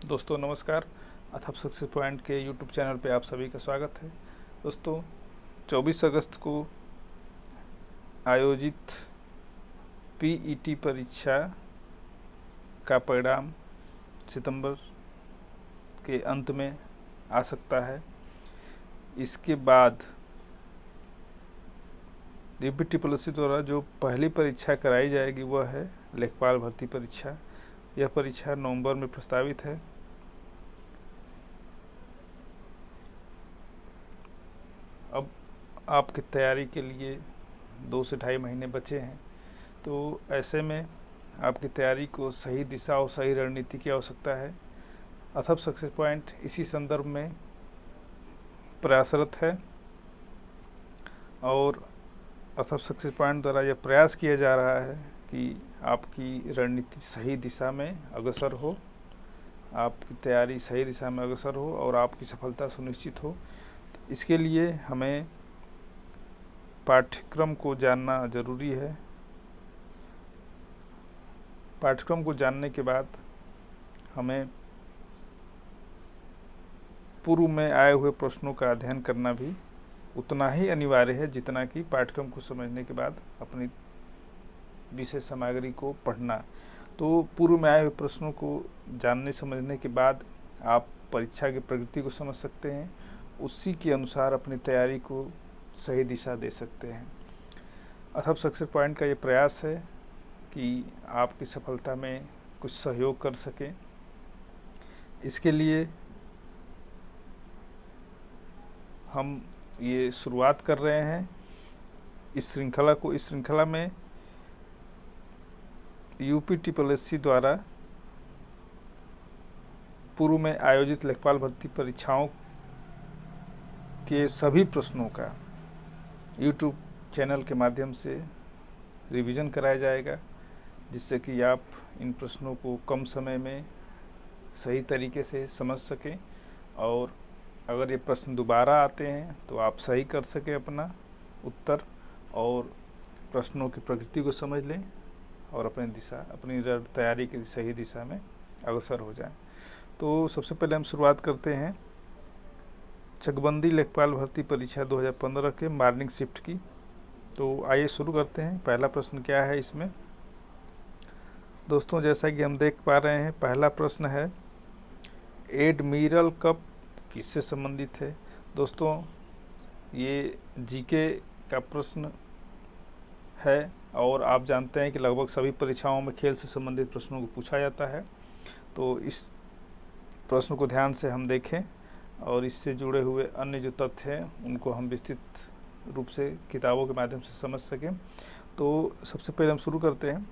दोस्तों नमस्कार। अथप success point के यूट्यूब चैनल पे आप सभी का स्वागत है। दोस्तों 24 अगस्त को आयोजित पीईटी परीक्षा का परिणाम सितंबर के अंत में आ सकता है। इसके बाद यूपीटीपीएससी द्वारा जो पहली परीक्षा कराई जाएगी वह है लेखपाल भर्ती परीक्षा। यह परीक्षा नवंबर में प्रस्तावित है। अब आपकी तैयारी के लिए 2 से ढाई महीने बचे हैं, तो ऐसे में आपकी तैयारी को सही दिशा और सही रणनीति की आवश्यकता है। अथप सक्सेस पॉइंट इसी संदर्भ में प्रयासरत है और अथप सक्सेस पॉइंट द्वारा यह प्रयास किया जा रहा है कि आपकी रणनीति सही दिशा में अग्रसर हो, आपकी तैयारी सही दिशा में अग्रसर हो और आपकी सफलता सुनिश्चित हो। इसके लिए हमें पाठ्यक्रम को जानना ज़रूरी है। पाठ्यक्रम को जानने के बाद हमें पूर्व में आए हुए प्रश्नों का अध्ययन करना भी उतना ही अनिवार्य है जितना कि पाठ्यक्रम को समझने के बाद अपनी विषय सामग्री को पढ़ना। तो पूर्व में आए हुए प्रश्नों को जानने समझने के बाद आप परीक्षा की प्रगति को समझ सकते हैं, उसी के अनुसार अपनी तैयारी को सही दिशा दे सकते हैं। अथप सक्सेस पॉइंट का ये प्रयास है कि आपकी सफलता में कुछ सहयोग कर सकें। इसके लिए हम ये शुरुआत कर रहे हैं इस श्रृंखला में यूपीटीपीएससी द्वारा पूर्व में आयोजित लेखपाल भर्ती परीक्षाओं के सभी प्रश्नों का यूट्यूब चैनल के माध्यम से रिवीजन कराया जाएगा, जिससे कि आप इन प्रश्नों को कम समय में सही तरीके से समझ सकें और अगर ये प्रश्न दोबारा आते हैं तो आप सही कर सकें अपना उत्तर और प्रश्नों की प्रकृति को समझ लें और अपनी तैयारी की सही दिशा में अग्रसर हो जाएं। तो सबसे पहले हम शुरुआत करते हैं चकबंदी लेखपाल भर्ती परीक्षा 2015 के मॉर्निंग शिफ्ट की। तो आइए शुरू करते हैं। पहला प्रश्न क्या है इसमें? दोस्तों जैसा कि हम देख पा रहे हैं, पहला प्रश्न है एडमिरल कप किससे संबंधित है। दोस्तों ये जीके का प्रश्न है और आप जानते हैं कि लगभग सभी परीक्षाओं में खेल से संबंधित प्रश्नों को पूछा जाता है। तो इस प्रश्न को ध्यान से हम देखें और इससे जुड़े हुए अन्य जो तथ्य हैं उनको हम विस्तृत रूप से किताबों के माध्यम से समझ सकें। तो सबसे पहले हम शुरू करते हैं।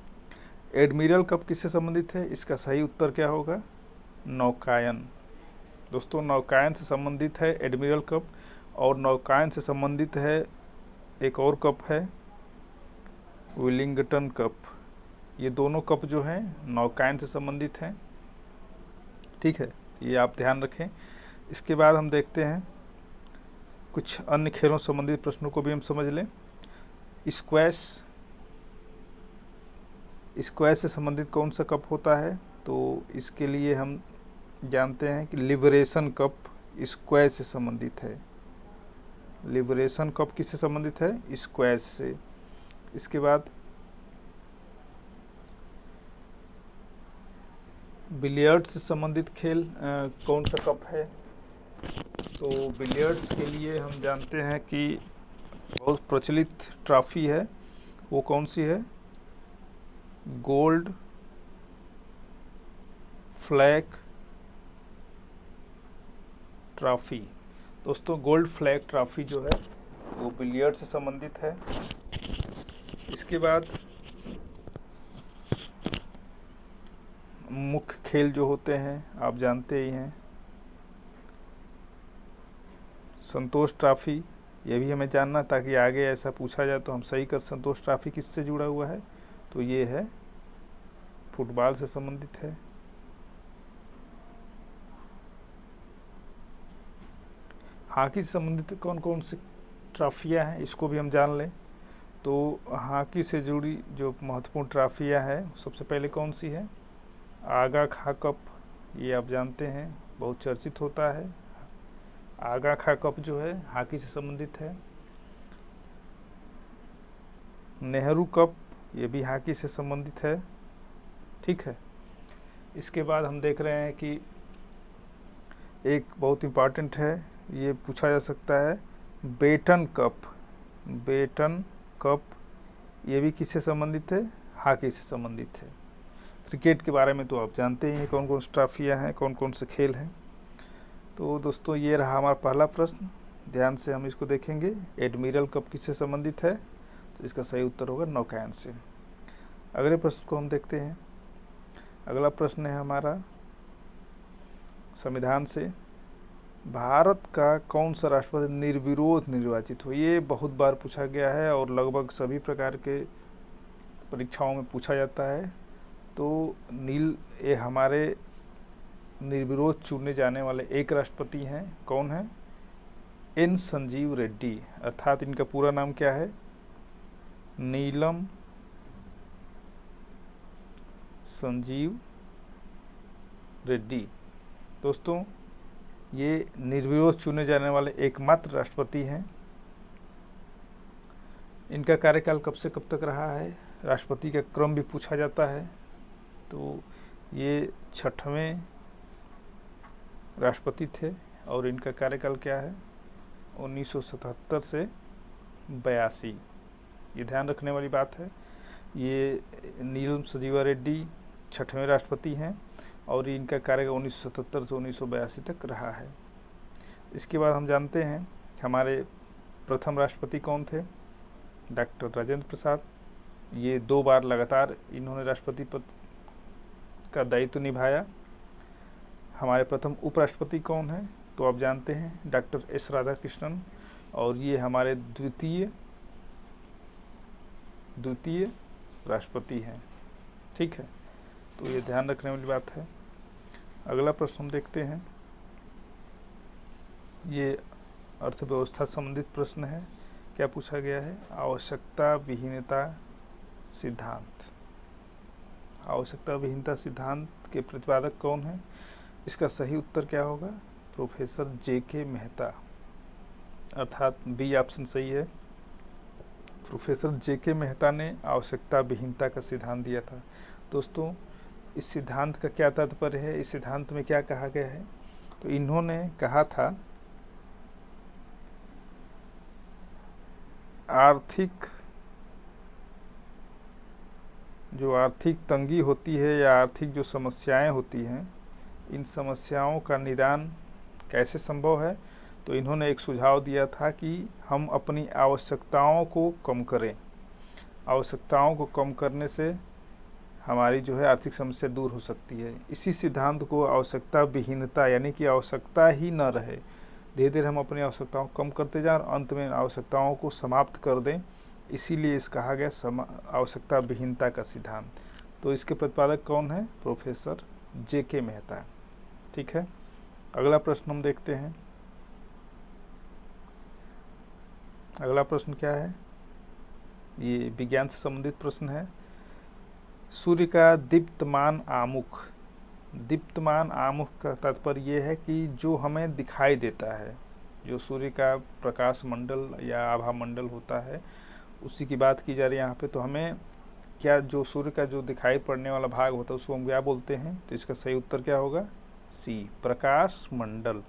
एडमिरल कप किससे संबंधित है? इसका सही उत्तर क्या होगा? नौकायन। दोस्तों नौकायन से संबंधित है एडमिरल कप और नौकायन से संबंधित है एक और कप है विलिंगटन कप। ये दोनों कप जो हैं नौकायन से संबंधित हैं। ठीक है, ये आप ध्यान रखें। इसके बाद हम देखते हैं कुछ अन्य खेलों से संबंधित प्रश्नों को भी हम समझ लें। स्क्वैश से संबंधित कौन सा कप होता है? तो इसके लिए हम जानते हैं कि लिबरेशन कप स्क्वैश से संबंधित है। लिबरेशन कप किससे संबंधित है? स्क्वैश से। इसके बाद बिलियर्ड्स से संबंधित खेल कौन सा कप है? तो बिलियर्ड्स के लिए हम जानते हैं कि बहुत प्रचलित ट्रॉफी है, वो कौन सी है? Gold flag trophy. दोस्तों गोल्ड फ्लैग ट्रॉफी जो है वो बिलियर्ड से संबंधित है। इसके बाद मुख्य खेल जो होते हैं आप जानते ही हैं, संतोष ट्रॉफी। ये भी हमें जानना ताकि आगे ऐसा पूछा जाए तो हम सही कर। संतोष ट्रॉफी किससे जुड़ा हुआ है? तो ये है फुटबॉल से संबंधित है। हॉकी से संबंधित कौन कौन सी ट्रॉफियाँ हैं इसको भी हम जान लें। तो हॉकी से जुड़ी जो महत्वपूर्ण ट्रॉफियाँ हैं सबसे पहले कौन सी है? आगा खा कप ये आप जानते हैं, बहुत चर्चित होता है। आगा खा कप जो है हॉकी से संबंधित है। नेहरू कप ये भी हॉकी से संबंधित है, ठीक है। इसके बाद हम देख रहे हैं कि एक बहुत इम्पॉर्टेंट है, ये पूछा जा सकता है, बेटन कप। बेटन कप ये भी किससे संबंधित है? हॉकी से संबंधित है। क्रिकेट के बारे में तो आप जानते ही हैं कौन कौन सी ट्रॉफियाँ हैं, कौन कौन से खेल हैं। तो दोस्तों ये रहा हमारा पहला प्रश्न, ध्यान से हम इसको देखेंगे। एडमिरल कप किससे संबंधित है? तो इसका सही उत्तर होगा नौकायन से। अगले प्रश्न को हम देखते हैं। अगला प्रश्न है हमारा संविधान से, भारत का कौन सा राष्ट्रपति निर्विरोध निर्वाचित हो? ये बहुत बार पूछा गया है और लगभग सभी प्रकार के परीक्षाओं में पूछा जाता है। तो ये हमारे निर्विरोध चुने जाने वाले एक राष्ट्रपति हैं। कौन है? एन संजीव रेड्डी, अर्थात इनका पूरा नाम क्या है? नीलम संजीव रेड्डी। दोस्तों ये निर्विरोध चुने जाने वाले एकमात्र राष्ट्रपति हैं। इनका कार्यकाल कब से कब तक रहा है? राष्ट्रपति का क्रम भी पूछा जाता है। तो ये 6वें राष्ट्रपति थे और इनका कार्यकाल क्या है? 1977 से 82। ये ध्यान रखने वाली बात है। ये नीलम संजीवा रेड्डी 6वें राष्ट्रपति हैं और इनका कार्यकाल 1977 से 1982 तक रहा है। इसके बाद हम जानते हैं हमारे प्रथम राष्ट्रपति कौन थे? डॉक्टर राजेंद्र प्रसाद। ये 2 बार लगातार इन्होंने राष्ट्रपति पद का दायित्व निभाया। हमारे प्रथम उपराष्ट्रपति कौन है? तो आप जानते हैं डॉक्टर एस राधाकृष्णन, और ये हमारे द्वितीय राष्ट्रपति हैं, ठीक है। तो ये ध्यान रखने वाली बात है। अगला प्रश्न हम देखते हैं, ये अर्थव्यवस्था संबंधित प्रश्न है। क्या पूछा गया है? आवश्यकता विहीनता सिद्धांत। आवश्यकता विहीनता सिद्धांत के प्रतिपादक कौन है? इसका सही उत्तर क्या होगा? Professor JK. मेहता, अर्थात बी ऑप्शन सही है। Professor JK. मेहता ने आवश्यकता विहीनता का सिद्धांत दिया था। दोस्तों इस सिद्धांत का क्या तात्पर्य है? इस सिद्धांत में क्या कहा गया है? तो इन्होंने कहा था आर्थिक तंगी होती है या आर्थिक जो समस्याएं होती हैं, इन समस्याओं का निदान कैसे संभव है? तो इन्होंने एक सुझाव दिया था कि हम अपनी आवश्यकताओं को कम करें। आवश्यकताओं को कम करने से हमारी जो है आर्थिक समस्या दूर हो सकती है। इसी सिद्धांत को आवश्यकता विहीनता, यानी कि आवश्यकता ही न रहे, धीरे धीरे हम अपनी आवश्यकताओं को कम करते जाएं और अंत में आवश्यकताओं को समाप्त कर दें, इसीलिए इस कहा गया आवश्यकता विहीनता का सिद्धांत। तो इसके प्रतिपादक कौन है? Professor JK. मेहता, ठीक है। अगला प्रश्न हम देखते हैं। अगला प्रश्न क्या है? ये विज्ञान से संबंधित प्रश्न है। सूर्य का दीप्तमान आमुख। दीप्तमान आमुख का तात्पर्य ये है कि जो हमें दिखाई देता है, जो सूर्य का प्रकाश मंडल या आभा मंडल होता है, उसी की बात की जा रही है यहाँ पे। तो हमें क्या, जो सूर्य का जो दिखाई पड़ने वाला भाग होता है उसको हम क्या बोलते हैं? तो इसका सही उत्तर क्या होगा? सी, प्रकाश मंडल।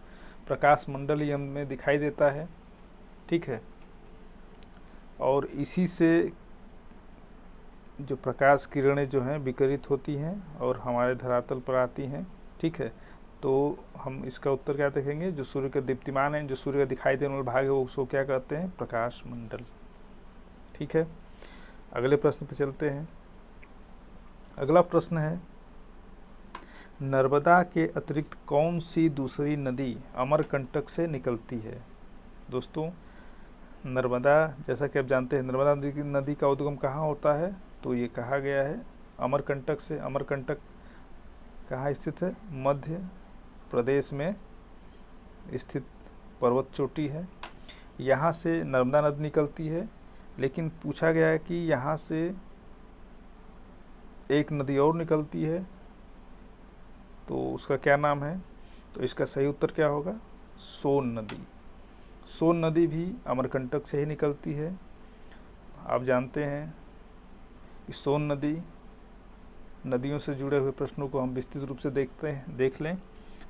प्रकाश मंडल ही हमें दिखाई देता है, ठीक है। और इसी से जो प्रकाश किरणें जो हैं विकिरित होती हैं और हमारे धरातल पर आती हैं, ठीक है। तो हम इसका उत्तर क्या देखेंगे? जो सूर्य का दीप्तिमान है, जो सूर्य का दिखाई देने वाला भाग है, वो उसको क्या कहते हैं? प्रकाश मंडल, ठीक है। अगले प्रश्न पे चलते हैं। अगला प्रश्न है, नर्मदा के अतिरिक्त कौन सी दूसरी नदी अमरकंटक से निकलती है? दोस्तों नर्मदा, जैसा कि आप जानते हैं, नर्मदा नदी का उद्गम कहाँ होता है? तो ये कहा गया है अमरकंटक से। अमरकंटक कहाँ स्थित है? मध्य प्रदेश में स्थित पर्वत चोटी है। यहाँ से नर्मदा नदी निकलती है, लेकिन पूछा गया है कि यहाँ से एक नदी और निकलती है। तो उसका क्या नाम है? तो इसका सही उत्तर क्या होगा? सोन नदी। सोन नदी भी अमरकंटक से ही निकलती है। आप जानते हैं कि सोन नदी, नदियों से जुड़े हुए प्रश्नों को हम विस्तृत रूप से देख लें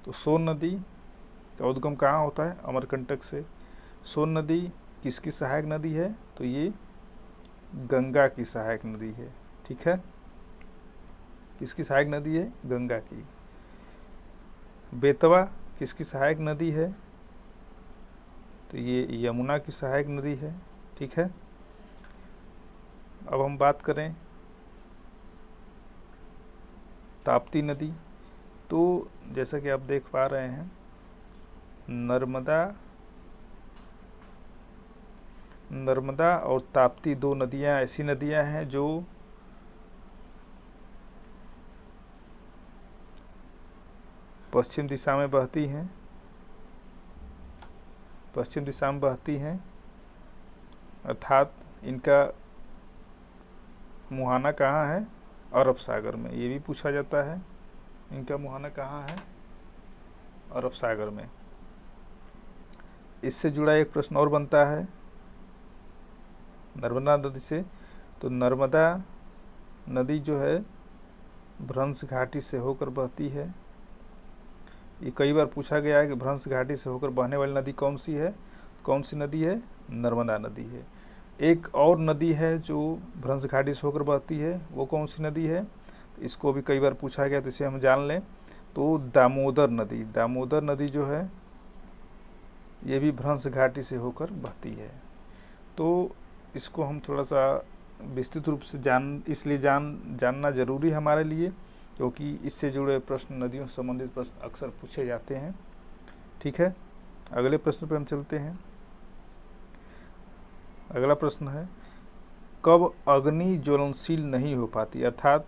तो सोन नदी का उद्गम कहाँ होता है? अमरकंटक से। सोन नदी किसकी सहायक नदी है? तो ये गंगा की सहायक नदी है। ठीक है, किसकी सहायक नदी है? गंगा की। बेतवा किसकी सहायक नदी है? तो ये यमुना की सहायक नदी है। ठीक है, अब हम बात करें ताप्ती नदी। तो जैसा कि आप देख पा रहे हैं, नर्मदा और ताप्ती दो नदियां ऐसी नदियां हैं जो पश्चिम दिशा में बहती हैं। पश्चिम दिशा में बहती हैं, अर्थात इनका मुहाना कहाँ है? अरब सागर में। ये भी पूछा जाता है, इनका मुहाना कहाँ है? अरब सागर में। इससे जुड़ा एक प्रश्न और बनता है नर्मदा नदी से। तो नर्मदा नदी जो है भ्रंश घाटी से होकर बहती है। ये कई बार पूछा गया है कि भ्रंश घाटी से होकर बहने वाली नदी कौन सी है? कौन सी नदी है? नर्मदा नदी है। एक और नदी है जो भ्रंश घाटी से होकर बहती है, वो कौन सी नदी है? इसको भी कई बार पूछा गया, तो इसे हम जान लें। तो दामोदर नदी। दामोदर नदी जो है ये भी भ्रंश घाटी से होकर बहती है। तो इसको हम थोड़ा सा विस्तृत रूप से इसलिए जानना जरूरी है हमारे लिए, क्योंकि इससे जुड़े प्रश्न, नदियों से संबंधित प्रश्न अक्सर पूछे जाते हैं। ठीक है, अगले प्रश्न पे हम चलते हैं। अगला प्रश्न है, कब अग्नि ज्वलनशील नहीं हो पाती? अर्थात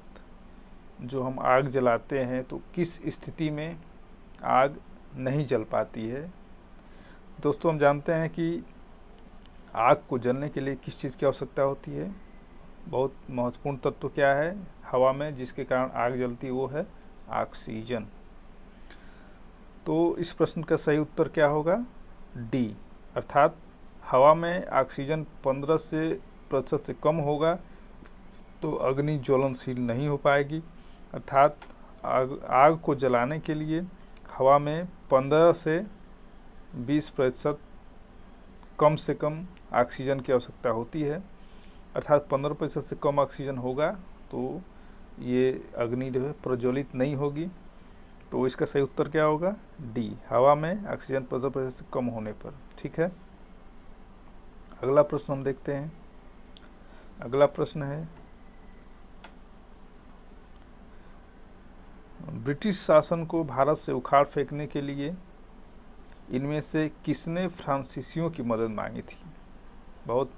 जो हम आग जलाते हैं तो किस स्थिति में आग नहीं जल पाती है? दोस्तों, हम जानते हैं कि आग को जलने के लिए किस चीज़ की आवश्यकता होती है? बहुत महत्वपूर्ण तत्व क्या है हवा में जिसके कारण आग जलती है? वो है ऑक्सीजन। तो इस प्रश्न का सही उत्तर क्या होगा? डी। अर्थात हवा में ऑक्सीजन 15% से कम होगा तो अग्नि ज्वलनशील नहीं हो पाएगी। अर्थात आग को जलाने के लिए हवा में 15 से 20% कम से कम ऑक्सीजन की आवश्यकता होती है। अर्थात 15% से कम ऑक्सीजन होगा तो ये अग्नि जो है प्रज्वलित नहीं होगी। तो इसका सही उत्तर क्या होगा? डी, हवा में ऑक्सीजन 15% से कम होने पर। ठीक है, अगला प्रश्न हम देखते हैं। अगला प्रश्न है, ब्रिटिश शासन को भारत से उखाड़ फेंकने के लिए इनमें से किसने फ्रांसीसियों की मदद मांगी थी? बहुत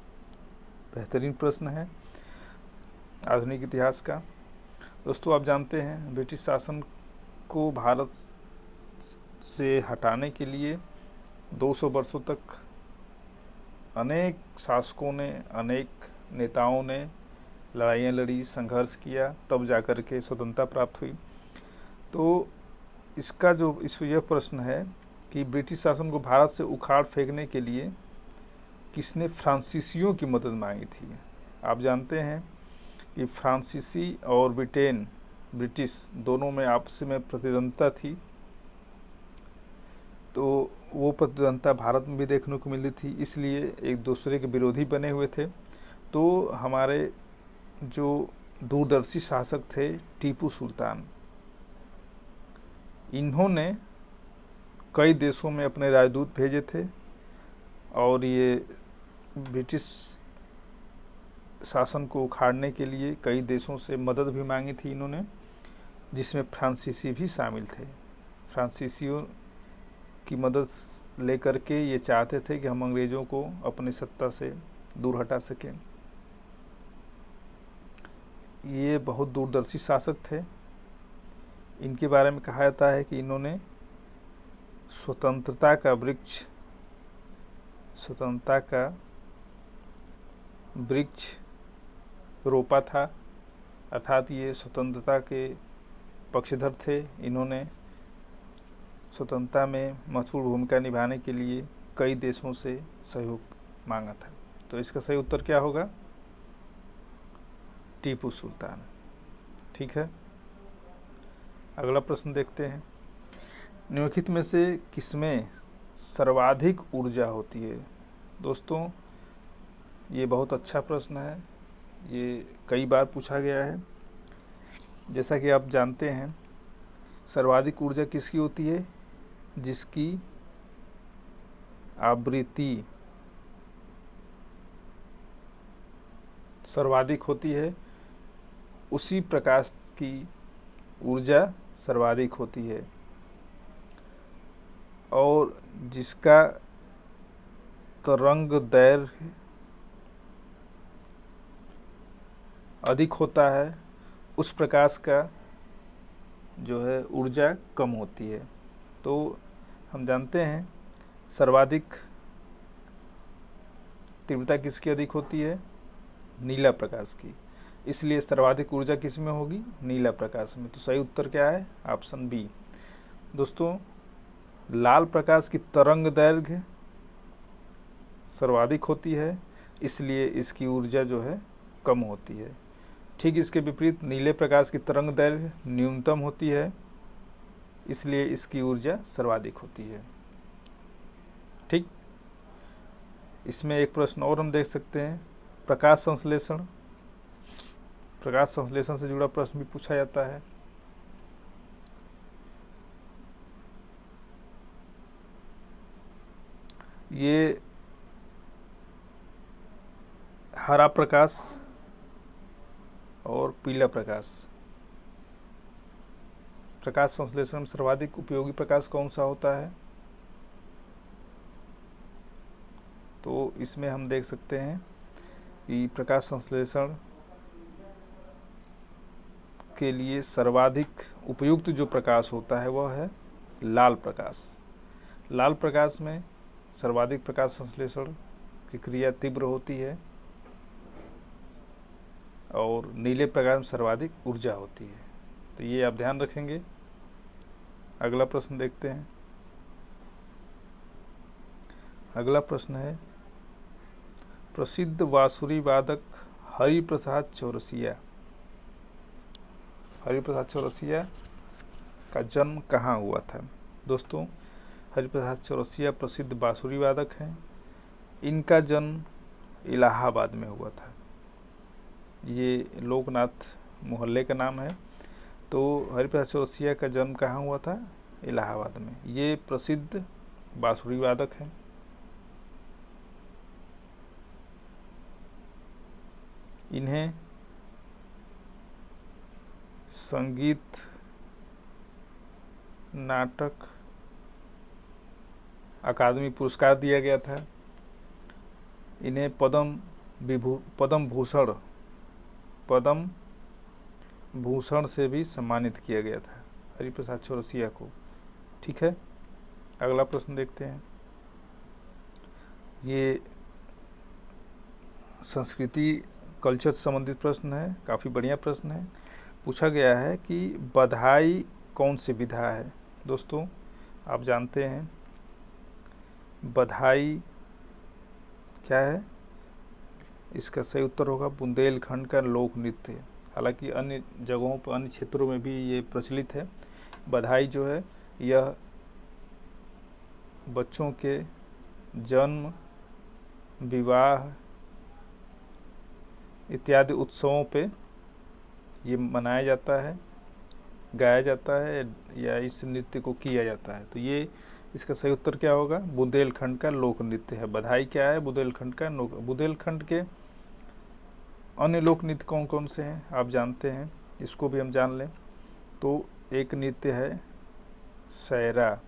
बेहतरीन प्रश्न है आधुनिक इतिहास का। दोस्तों, आप जानते हैं ब्रिटिश शासन को भारत से हटाने के लिए 200 वर्षों तक अनेक शासकों ने, अनेक नेताओं ने लड़ाइयाँ लड़ी, संघर्ष किया, तब जाकर के स्वतंत्रता प्राप्त हुई। तो इसका जो यह प्रश्न है कि ब्रिटिश शासन को भारत से उखाड़ फेंकने के लिए किसने फ्रांसीसियों की मदद मांगी थी? आप जानते हैं कि फ्रांसीसी और ब्रिटिश दोनों में आपस में प्रतिद्वंद्विता थी। तो वो प्रतिद्वंद्विता भारत में भी देखने को मिली थी, इसलिए एक दूसरे के विरोधी बने हुए थे। तो हमारे जो दूरदर्शी शासक थे टीपू सुल्तान, इन्होंने कई देशों में अपने राजदूत भेजे थे और ये ब्रिटिश शासन को उखाड़ने के लिए कई देशों से मदद भी मांगी थी इन्होंने, जिसमें फ्रांसीसी भी शामिल थे। फ्रांसीसियों की मदद लेकर के ये चाहते थे कि हम अंग्रेज़ों को अपनी सत्ता से दूर हटा सकें। ये बहुत दूरदर्शी शासक थे। इनके बारे में कहा जाता है कि इन्होंने स्वतंत्रता का वृक्ष रोपा था। अर्थात ये स्वतंत्रता के पक्षधर थे। इन्होंने स्वतंत्रता में महत्वपूर्ण भूमिका निभाने के लिए कई देशों से सहयोग मांगा था। तो इसका सही उत्तर क्या होगा? टीपू सुल्तान। ठीक है, अगला प्रश्न देखते हैं। निम्नलिखित में से किसमें सर्वाधिक ऊर्जा होती है? दोस्तों, ये बहुत अच्छा प्रश्न है, ये कई बार पूछा गया है। जैसा कि आप जानते हैं, सर्वाधिक ऊर्जा किसकी होती है? जिसकी आवृत्ति सर्वाधिक होती है, उसी प्रकाश की ऊर्जा सर्वाधिक होती है। और जिसका तरंग दैर्घ्य अधिक होता है, उस प्रकाश का जो है ऊर्जा कम होती है। तो हम जानते हैं सर्वाधिक तीव्रता किसकी अधिक होती है? नीला प्रकाश की। इसलिए सर्वाधिक ऊर्जा किस में होगी? नीला प्रकाश में। तो सही उत्तर क्या है? Option B. दोस्तों, लाल प्रकाश की तरंग दैर्घ्य सर्वाधिक होती है, इसलिए इसकी ऊर्जा जो है कम होती है। ठीक इसके विपरीत नीले प्रकाश की तरंग दैर्घ्य न्यूनतम होती है, इसलिए इसकी ऊर्जा सर्वाधिक होती है। ठीक, इसमें एक प्रश्न और हम देख सकते हैं, प्रकाश संश्लेषण। प्रकाश संश्लेषण से जुड़ा प्रश्न भी पूछा जाता है। ये हरा प्रकाश और पीला प्रकाश, प्रकाश संश्लेषण में सर्वाधिक उपयोगी प्रकाश कौन सा होता है? तो इसमें हम देख सकते हैं कि प्रकाश संश्लेषण के लिए सर्वाधिक उपयुक्त जो प्रकाश होता है वह है लाल प्रकाश। लाल प्रकाश में सर्वाधिक प्रकाश संश्लेषण की क्रिया तीव्र होती है और नीले प्रकाश में सर्वाधिक ऊर्जा होती है। तो ये आप ध्यान रखेंगे। अगला प्रश्न देखते हैं। अगला प्रश्न है, प्रसिद्ध बांसुरी वादक हरिप्रसाद चौरसिया। हरिप्रसाद चौरसिया का जन्म कहाँ हुआ था? दोस्तों, हरिप्रसाद चौरसिया प्रसिद्ध बांसुरी वादक हैं। इनका जन्म इलाहाबाद में हुआ था। ये लोकनाथ मोहल्ले का नाम है। तो हरिप्रसाद चौरसिया का जन्म कहाँ हुआ था? इलाहाबाद में। ये प्रसिद्ध बांसुरी वादक हैं। इन्हें संगीत नाटक अकादमी पुरस्कार दिया गया था। इन्हें पद्म भूषण से भी सम्मानित किया गया था, हरिप्रसाद चौरसिया को। ठीक है, अगला प्रश्न देखते हैं। ये संस्कृति कल्चर से संबंधित प्रश्न है, काफ़ी बढ़िया प्रश्न है। पूछा गया है कि बधाई कौन सी विधा है? दोस्तों, आप जानते हैं बधाई क्या है? इसका सही उत्तर होगा बुंदेलखंड का लोक नृत्य। हालांकि अन्य जगहों पर, अन्य क्षेत्रों में भी ये प्रचलित है। बधाई जो है यह बच्चों के जन्म, विवाह इत्यादि उत्सवों पे ये मनाया जाता है, गाया जाता है या इस नृत्य को किया जाता है। तो ये इसका सही उत्तर क्या होगा? बुंदेलखंड का लोक नृत्य है। बधाई क्या है? बुंदेलखंड का। बुंदेलखंड के अन्य लोक नृत्य कौन कौन से हैं आप जानते हैं, इसको भी हम जान लें। तो एक नृत्य है सैरा,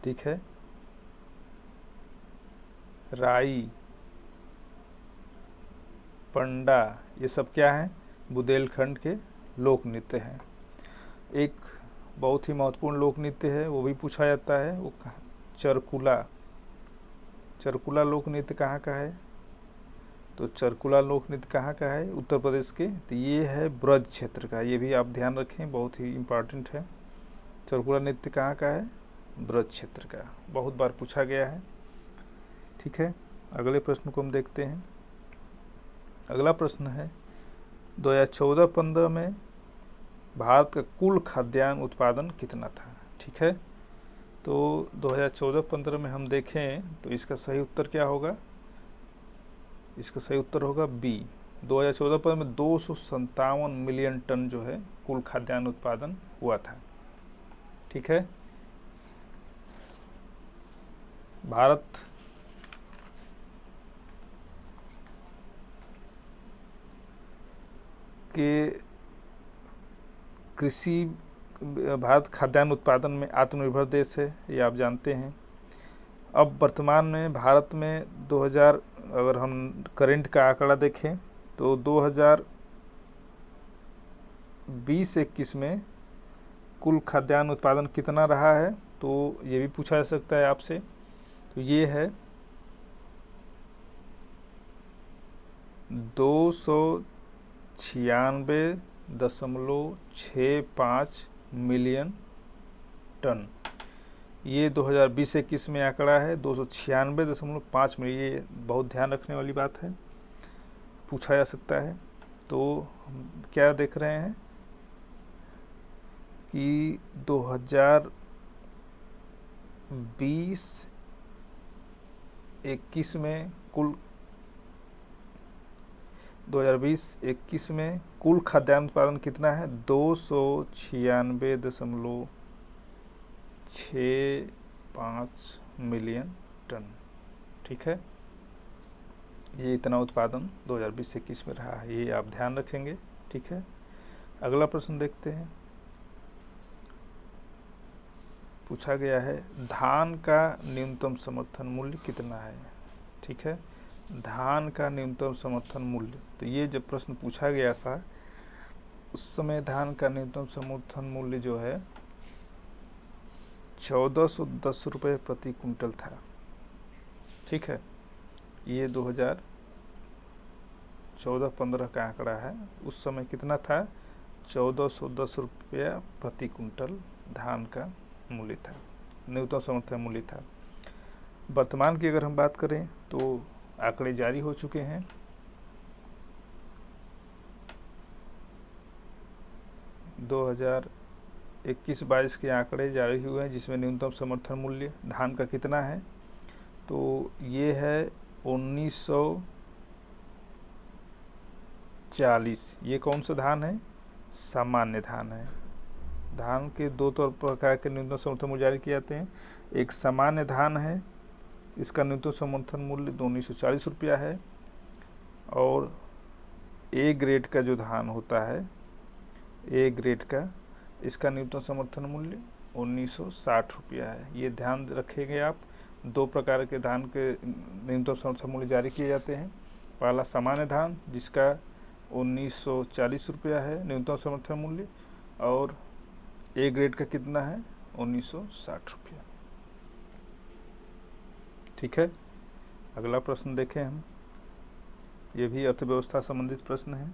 ठीक है, राई, पंडा, ये सब क्या हैं? बुंदेलखंड के लोक नृत्य हैं। एक बहुत ही महत्वपूर्ण लोक नृत्य है, वो भी पूछा जाता है, वो चरकुला। चरकुला लोक नृत्य कहाँ का है? तो चरकुला लोक नृत्य कहाँ का है? उत्तर प्रदेश के। तो ये है ब्रज क्षेत्र का। ये भी आप ध्यान रखें, बहुत ही इम्पोर्टेंट है। चौरकुला नृत्य कहाँ का है? ब्रज क्षेत्र का, बहुत बार पूछा गया है। ठीक है, अगले प्रश्न को हम देखते हैं। अगला प्रश्न है 2014-15 में भारत का कुल खाद्यान्न उत्पादन कितना था? ठीक है, तो 2014-15 में हम देखें तो इसका सही उत्तर क्या होगा? इसका सही उत्तर होगा बी। 2014-15 में 257 मिलियन टन जो है कुल खाद्यान्न उत्पादन हुआ था। ठीक है, भारत के कृषि, भारत खाद्यान्न उत्पादन में आत्मनिर्भर देश है, ये आप जानते हैं। अब वर्तमान में भारत में 2000, अगर हम करंट का आंकड़ा देखें तो 2020-21 में कुल खाद्यान्न उत्पादन कितना रहा है, तो ये भी पूछा जा सकता है आपसे। तो ये है 296.65 मिलियन टन। ये 2020-21 में आंकड़ा है 296.5 मिलियन। ये बहुत ध्यान रखने वाली बात है, पूछा जा सकता है। तो हम क्या देख रहे हैं कि 2020-21 में कुल 2020-21 में कुल खाद्यान्न उत्पादन कितना है? 296.65 मिलियन टन। ठीक है, ये इतना उत्पादन 2020-21 में रहा है, ये आप ध्यान रखेंगे। ठीक है, अगला प्रश्न देखते हैं। पूछा गया है धान का न्यूनतम समर्थन मूल्य कितना है? ठीक है, धान का न्यूनतम समर्थन मूल्य, तो ये जब प्रश्न पूछा गया था उस समय धान का न्यूनतम समर्थन मूल्य जो है 1410 रुपये प्रति कुंटल था। ठीक है, ये 2014-15 का आंकड़ा है। उस समय कितना था? 1410 रुपया प्रति कुंटल धान का मूल्य था, न्यूनतम समर्थन मूल्य था। वर्तमान की अगर हम बात करें तो आंकड़े जारी हो चुके हैं। दो 2021-22 के आंकड़े जारी हुए हैं जिसमें न्यूनतम समर्थन मूल्य धान का कितना है? तो ये है 1940। ये कौन सा धान है? सामान्य धान है। धान के दो प्रकार के न्यूनतम समर्थन मूल्य जारी किए जाते हैं। एक सामान्य धान है, इसका न्यूनतम समर्थन मूल्य 1940 रुपया है। और ए ग्रेड का जो धान होता है, ए ग्रेड का, इसका न्यूनतम समर्थन मूल्य 1960 रुपया है। ये ध्यान रखेंगे आप, दो प्रकार के धान के न्यूनतम समर्थन मूल्य जारी किए जाते हैं। पहला सामान्य धान जिसका 1940 रुपया है न्यूनतम समर्थन मूल्य, और ए ग्रेड का कितना है? 1960 रुपया। ठीक है, अगला प्रश्न देखें हम। ये भी अर्थव्यवस्था संबंधित प्रश्न है।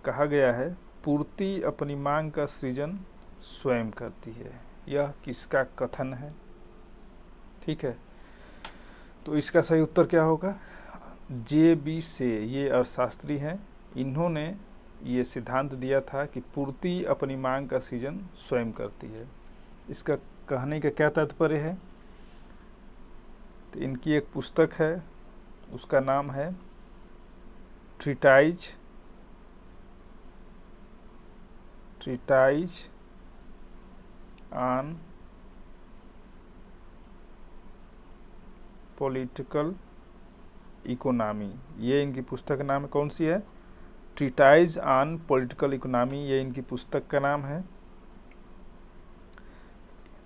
कहा गया है पूर्ति अपनी मांग का सृजन स्वयं करती है, यह किसका कथन है? ठीक है, तो इसका सही उत्तर क्या होगा? जे.बी. से, ये अर्थशास्त्री हैं, इन्होंने ये सिद्धांत दिया था कि पूर्ति अपनी मांग का सृजन स्वयं करती है। इसका कहने का क्या तात्पर्य है? तो इनकी एक पुस्तक है, उसका नाम है ट्रीटाइज ऑन पॉलिटिकल इकोनॉमी। ये इनकी पुस्तक का नाम है। कौन सी है? ट्रीटाइज ऑन पॉलिटिकल इकोनॉमी, ये इनकी पुस्तक का नाम है।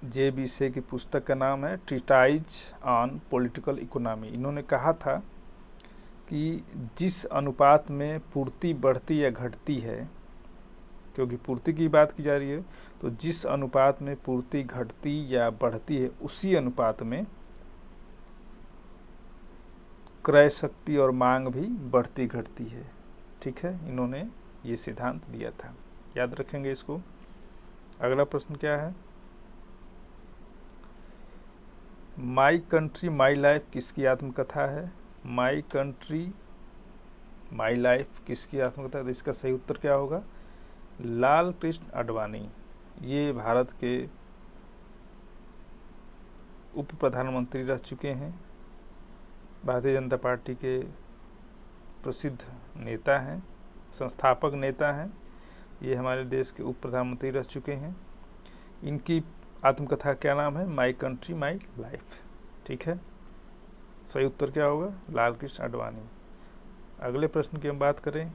जे.बी. से की पुस्तक का नाम है ट्रीटाइज ऑन पॉलिटिकल इकोनॉमी। इन्होंने कहा था कि जिस अनुपात में पूर्ति बढ़ती या घटती है, क्योंकि पूर्ति की बात की जा रही है, तो जिस अनुपात में पूर्ति घटती या बढ़ती है उसी अनुपात में क्रय शक्ति और मांग भी बढ़ती घटती है। ठीक है, इन्होंने ये सिद्धांत दिया था, याद रखेंगे इसको। अगला प्रश्न क्या है, माई कंट्री माई लाइफ किसकी आत्मकथा है? माई कंट्री माई लाइफ किसकी आत्मकथा है? तो इसका सही उत्तर क्या होगा? लाल कृष्ण आडवाणी। ये भारत के उप प्रधानमंत्री रह चुके हैं, भारतीय जनता पार्टी के प्रसिद्ध नेता हैं, संस्थापक नेता हैं। ये हमारे देश के उप प्रधानमंत्री रह चुके हैं। इनकी आत्मकथा क्या नाम है? My country my life. ठीक है, सही उत्तर क्या होगा? लाल कृष्ण आडवाणी। अगले प्रश्न की हम बात करें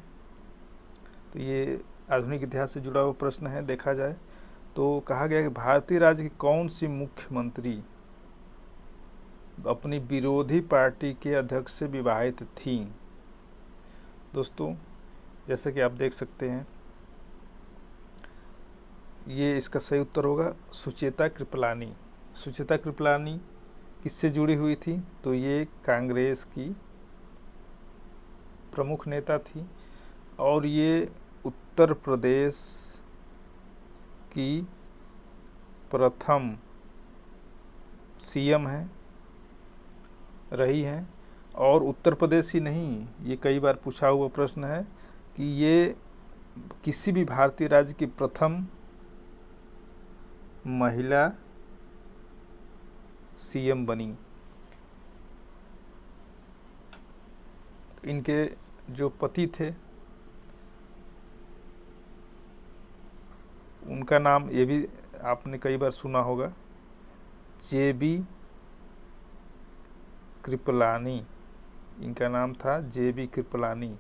तो ये आधुनिक इतिहास से जुड़ा हुआ प्रश्न है। देखा जाए तो कहा गया कि भारतीय राज्य की कौन सी मुख्यमंत्री अपनी विरोधी पार्टी के अध्यक्ष से विवाहित थी? दोस्तों, जैसे कि आप देख सकते हैं, ये इसका सही उत्तर होगा सुचेता कृपलानी। सुचेता कृपलानी किससे जुड़ी हुई थी? तो ये कांग्रेस की प्रमुख नेता थी और ये उत्तर प्रदेश की प्रथम सीएम है रही हैं। और उत्तर प्रदेश ही नहीं, ये कई बार पूछा हुआ प्रश्न है कि ये किसी भी भारतीय राज्य की प्रथम महिला सीएम बनी। इनके जो पति थे उनका नाम ये भी आपने कई बार सुना होगा, जेबी कृपलानी। इनका नाम था जेबी कृपलानी।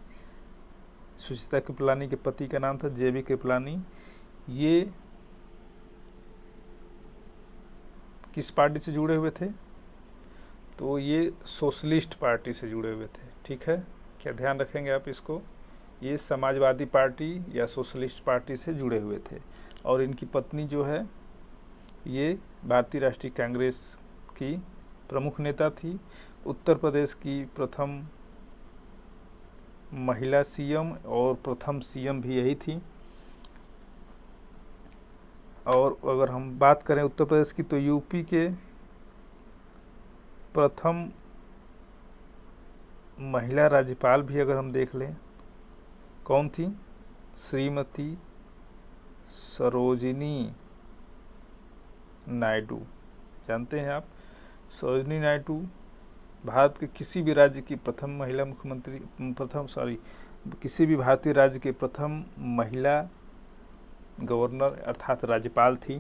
सुचिता कृपलानी के पति का नाम था जेबी कृपलानी। ये किस पार्टी से जुड़े हुए थे? तो ये सोशलिस्ट पार्टी से जुड़े हुए थे। ठीक है, क्या ध्यान रखेंगे आप इसको? ये समाजवादी पार्टी या सोशलिस्ट पार्टी से जुड़े हुए थे। और इनकी पत्नी जो है ये भारतीय राष्ट्रीय कांग्रेस की प्रमुख नेता थी, उत्तर प्रदेश की प्रथम महिला सीएम और प्रथम सीएम भी यही थी। और अगर हम बात करें उत्तर प्रदेश की तो यूपी के प्रथम महिला राज्यपाल भी अगर हम देख लें, कौन थी? श्रीमती सरोजिनी नायडू। जानते हैं आप, सरोजिनी नायडू भारत के किसी भी राज्य की प्रथम महिला मुख्यमंत्री, किसी भी भारतीय राज्य के प्रथम महिला गवर्नर अर्थात राज्यपाल थी।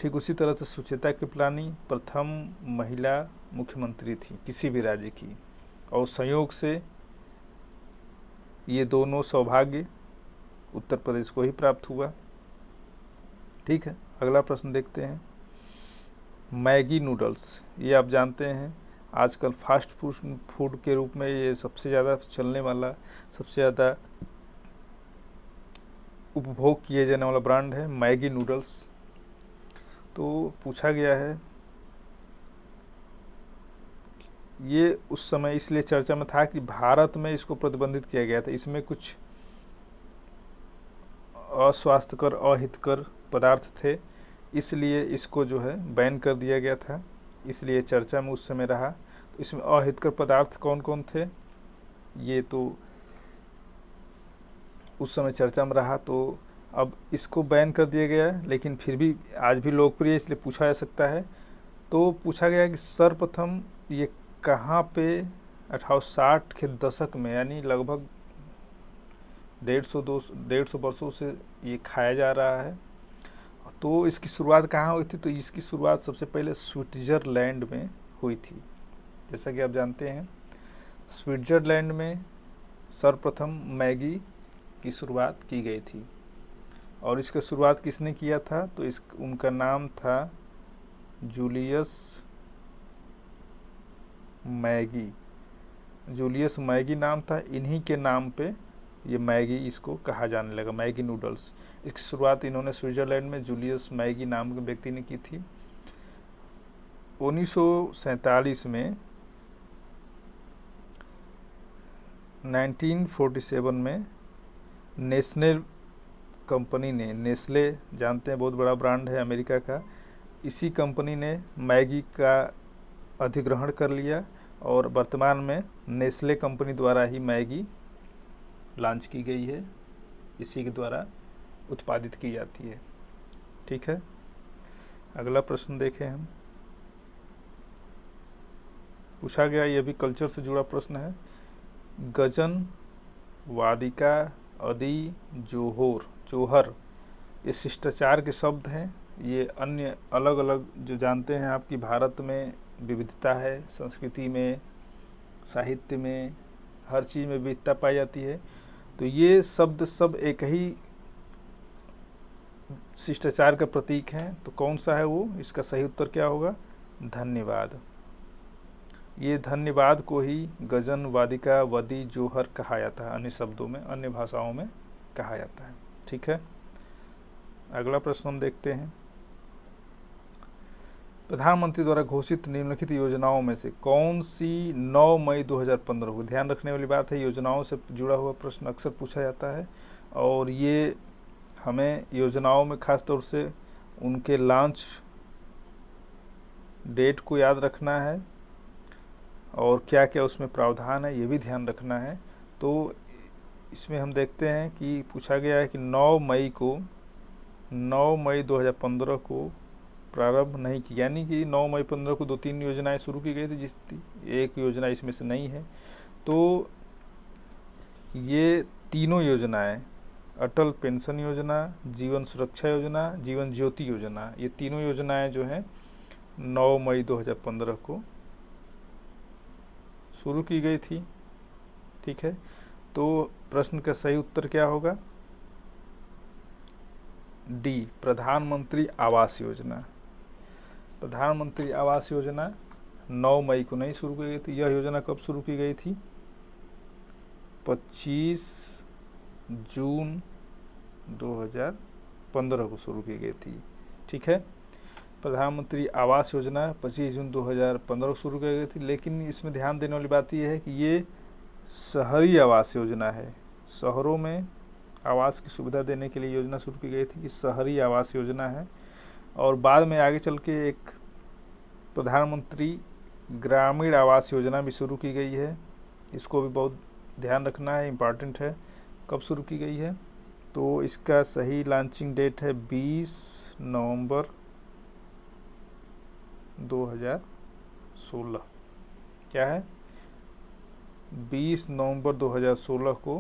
ठीक उसी तरह से सुचेता कृपलानी प्रथम महिला मुख्यमंत्री थी किसी भी राज्य की। और संयोग से ये दोनों सौभाग्य उत्तर प्रदेश को ही प्राप्त हुआ। ठीक है, अगला प्रश्न देखते हैं। मैगी नूडल्स, ये आप जानते हैं आजकल फास्ट फूड के रूप में ये सबसे ज़्यादा चलने वाला, सबसे ज़्यादा उपभोग किए जाने वाला ब्रांड है मैगी नूडल्स। तो पूछा गया है, ये उस समय इसलिए चर्चा में था कि भारत में इसको प्रतिबंधित किया गया था। इसमें कुछ अस्वास्थ्यकर, अहितकर पदार्थ थे, इसलिए इसको जो है बैन कर दिया गया था। इसलिए चर्चा में उस समय रहा। तो इसमें अहितकर पदार्थ कौन कौन थे, ये तो उस समय चर्चा में रहा। तो अब इसको बैन कर दिया गया है, लेकिन फिर भी आज भी लोकप्रिय, इसलिए पूछा जा सकता है। तो पूछा गया कि सर्वप्रथम ये कहाँ पे 1860 के दशक में, यानी लगभग 150 वर्षों से ये खाया जा रहा है। तो इसकी शुरुआत कहाँ हुई थी? तो इसकी शुरुआत सबसे पहले स्विट्ज़रलैंड में हुई थी। जैसा कि आप जानते हैं, स्विट्ज़रलैंड में सर्वप्रथम मैगी की शुरुआत की गई थी। और इसका शुरुआत किसने किया था? तो उनका नाम था जूलियस मैगी। जूलियस मैगी नाम था। इन्हीं के नाम पे ये मैगी इसको कहा जाने लगा, मैगी नूडल्स। इसकी शुरुआत इन्होंने स्विट्ज़रलैंड में जूलियस मैगी नाम के व्यक्ति ने की थी। 1947 में 1947 में नेशनल कंपनी ने, नेस्ले जानते हैं बहुत बड़ा ब्रांड है अमेरिका का, इसी कंपनी ने मैगी का अधिग्रहण कर लिया और वर्तमान में नेस्ले कंपनी द्वारा ही मैगी लॉन्च की गई है, इसी के द्वारा उत्पादित की जाती है। ठीक है, अगला प्रश्न देखें हम। पूछा गया, यह भी कल्चर से जुड़ा प्रश्न है। गजन, वादिका, अदी, जोहर ये शिष्टाचार के शब्द हैं। ये अन्य अलग अलग जो जानते हैं आपकी भारत में विविधता है, संस्कृति में, साहित्य में, हर चीज़ में विविधता पाई जाती है। तो ये शब्द सब एक ही शिष्टाचार का प्रतीक हैं। तो कौन सा है वो? इसका सही उत्तर क्या होगा? धन्यवाद। ये धन्यवाद को ही गजन, वादिका, वदी, जोहर कहा जाता है, अन्य शब्दों में, अन्य भाषाओं में कहा जाता है। ठीक है, अगला प्रश्न हम देखते हैं। प्रधानमंत्री द्वारा घोषित निम्नलिखित योजनाओं में से कौन सी 9 मई 2015 को, ध्यान रखने वाली बात है, योजनाओं से जुड़ा हुआ प्रश्न अक्सर पूछा जाता है और ये हमें योजनाओं में खास तौर से उनके लॉन्च डेट को याद रखना है और क्या क्या उसमें प्रावधान है ये भी ध्यान रखना है। तो इसमें हम देखते हैं कि पूछा गया है कि 9 मई 2015 को प्रारंभ नहीं की, यानी कि 9 मई 15 को 2-3 योजनाएं शुरू की गई थी, एक योजना इसमें से नहीं है। तो ये तीनों योजनाएं, अटल पेंशन योजना, जीवन सुरक्षा योजना, जीवन ज्योति योजना, ये तीनों योजनाएं जो हैं 9 मई 2015 को शुरू की गई थी। ठीक है, तो प्रश्न का सही उत्तर क्या होगा? डी, प्रधानमंत्री आवास योजना। प्रधानमंत्री आवास योजना 9 मई को नहीं शुरू की गई थी। यह योजना कब शुरू की गई थी? 25 जून 2015 को शुरू की गई थी। ठीक है, प्रधानमंत्री आवास योजना 25 जून 2015 को शुरू की गई थी, लेकिन इसमें ध्यान देने वाली बात यह है कि ये शहरी आवास योजना है। शहरों में आवास की सुविधा देने के लिए योजना शुरू की गई थी कि शहरी आवास योजना है। और बाद में आगे चल के एक प्रधानमंत्री ग्रामीण आवास योजना भी शुरू की गई है। इसको भी बहुत ध्यान रखना है, इम्पॉर्टेंट है। कब शुरू की गई है? तो इसका सही लॉन्चिंग डेट है 20 नवंबर 2016। क्या है? 20 नवंबर 2016 को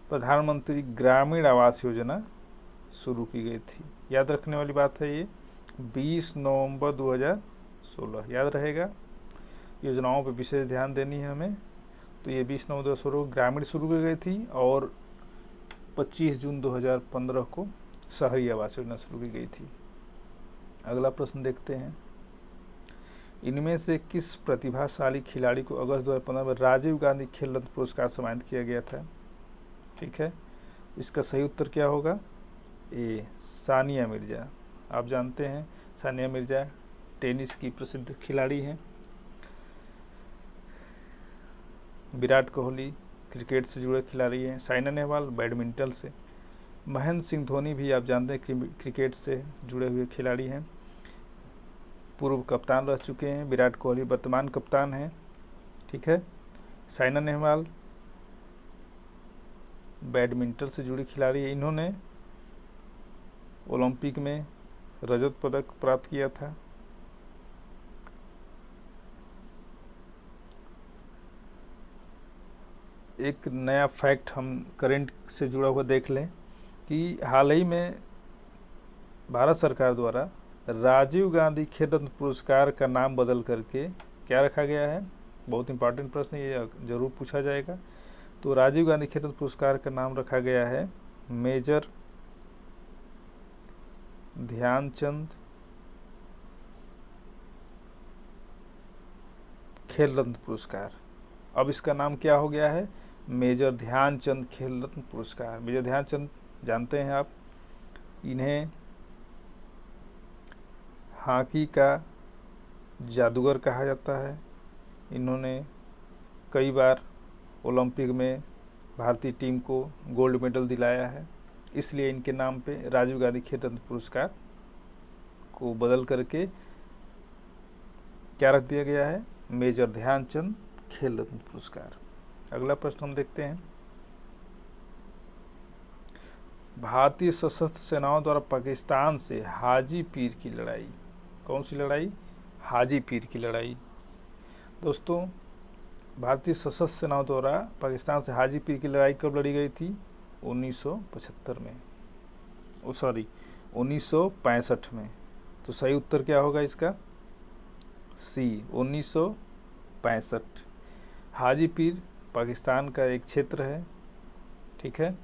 प्रधानमंत्री ग्रामीण आवास योजना शुरू की गई थी। याद रखने वाली बात है ये, 20 नवंबर 2016 याद रहेगा। योजनाओं पर विशेष ध्यान देनी है हमें। तो ये 20 नवंबर 2016 ग्रामीण शुरू की गई थी और 25 जून 2015 को शहरी आवास योजना शुरू की गई थी। अगला प्रश्न देखते हैं। इनमें से किस प्रतिभाशाली खिलाड़ी को अगस्त 2015 में राजीव गांधी खेल रत्न पुरस्कार सम्मानित किया गया था? ठीक है, इसका सही उत्तर क्या होगा? ए, सानिया मिर्जा। आप जानते हैं सानिया मिर्जा टेनिस की प्रसिद्ध खिलाड़ी हैं। विराट कोहली क्रिकेट से जुड़े खिलाड़ी हैं। साइना नेहवाल बैडमिंटन से। महेंद्र सिंह धोनी भी आप जानते हैं क्रिकेट से जुड़े हुए खिलाड़ी हैं। पूर्व कप्तान रह चुके हैं। विराट कोहली वर्तमान कप्तान हैं। ठीक है, साइना नेहवाल बैडमिंटन से जुड़ी खिलाड़ी है। इन्होंने ओलंपिक में रजत पदक प्राप्त किया था। एक नया फैक्ट हम करंट से जुड़ा हुआ देख लें कि हाल ही में भारत सरकार द्वारा राजीव गांधी खेल रत्न पुरस्कार का नाम बदल करके क्या रखा गया है? बहुत इंपॉर्टेंट प्रश्न, ये जरूर पूछा जाएगा। तो राजीव गांधी खेल रत्न पुरस्कार का नाम रखा गया है मेजर ध्यानचंद खेल रत्न पुरस्कार। अब इसका नाम क्या हो गया है? मेजर ध्यानचंद खेल रत्न पुरस्कार। मेजर ध्यानचंद जानते हैं आप, इन्हें हॉकी का जादूगर कहा जाता है। इन्होंने कई बार ओलंपिक में भारतीय टीम को गोल्ड मेडल दिलाया है। इसलिए इनके नाम पे राजीव गांधी खेल रत्न पुरस्कार को बदल करके क्या रख दिया गया है, मेजर ध्यानचंद खेल रत्न पुरस्कार। अगला प्रश्न हम देखते हैं, भारतीय सशस्त्र सेनाओं द्वारा पाकिस्तान से हाजी पीर की लड़ाई, कौन सी लड़ाई, हाजी पीर की लड़ाई। दोस्तों, भारतीय सशस्त्र सेनाओं द्वारा पाकिस्तान से हाजी पीर की लड़ाई कब लड़ी गई थी, 1975 में, 1965 में। तो सही उत्तर क्या होगा इसका, सी, 1965। हाजी पीर पाकिस्तान का एक क्षेत्र है, ठीक है।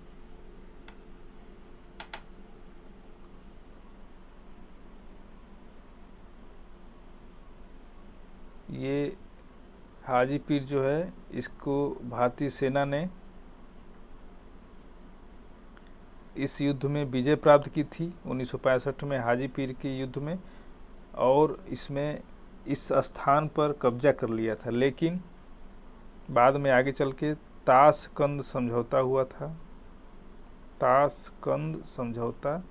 ये हाजी पीर जो है, इसको भारतीय सेना ने इस युद्ध में विजय प्राप्त की थी 1965 में, हाजी पीर के युद्ध में, और इसमें इस स्थान पर कब्जा कर लिया था। लेकिन बाद में आगे चल के ताशकंद समझौता हुआ था, ताशकंद समझौता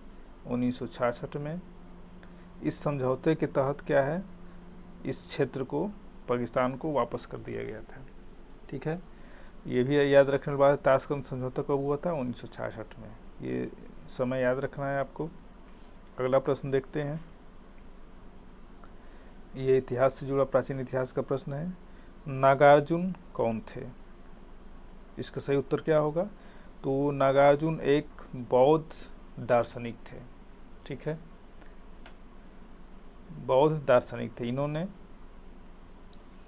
1966 में। इस समझौते के तहत क्या है, इस क्षेत्र को, पाकिस्तान को वापस कर दिया गया था, ठीक है। ये भी याद रखने वाली बात है, ताशकंद समझौता कब हुआ था, 1966 में। ये समय याद रखना है आपको। अगला प्रश्न देखते हैं, ये इतिहास से जुड़ा प्राचीन इतिहास का प्रश्न है, नागार्जुन कौन थे। इसका सही उत्तर क्या होगा, तो नागार्जुन एक बौद्ध दार्शनिक थे, ठीक है, बौद्ध दार्शनिक थे। इन्होंने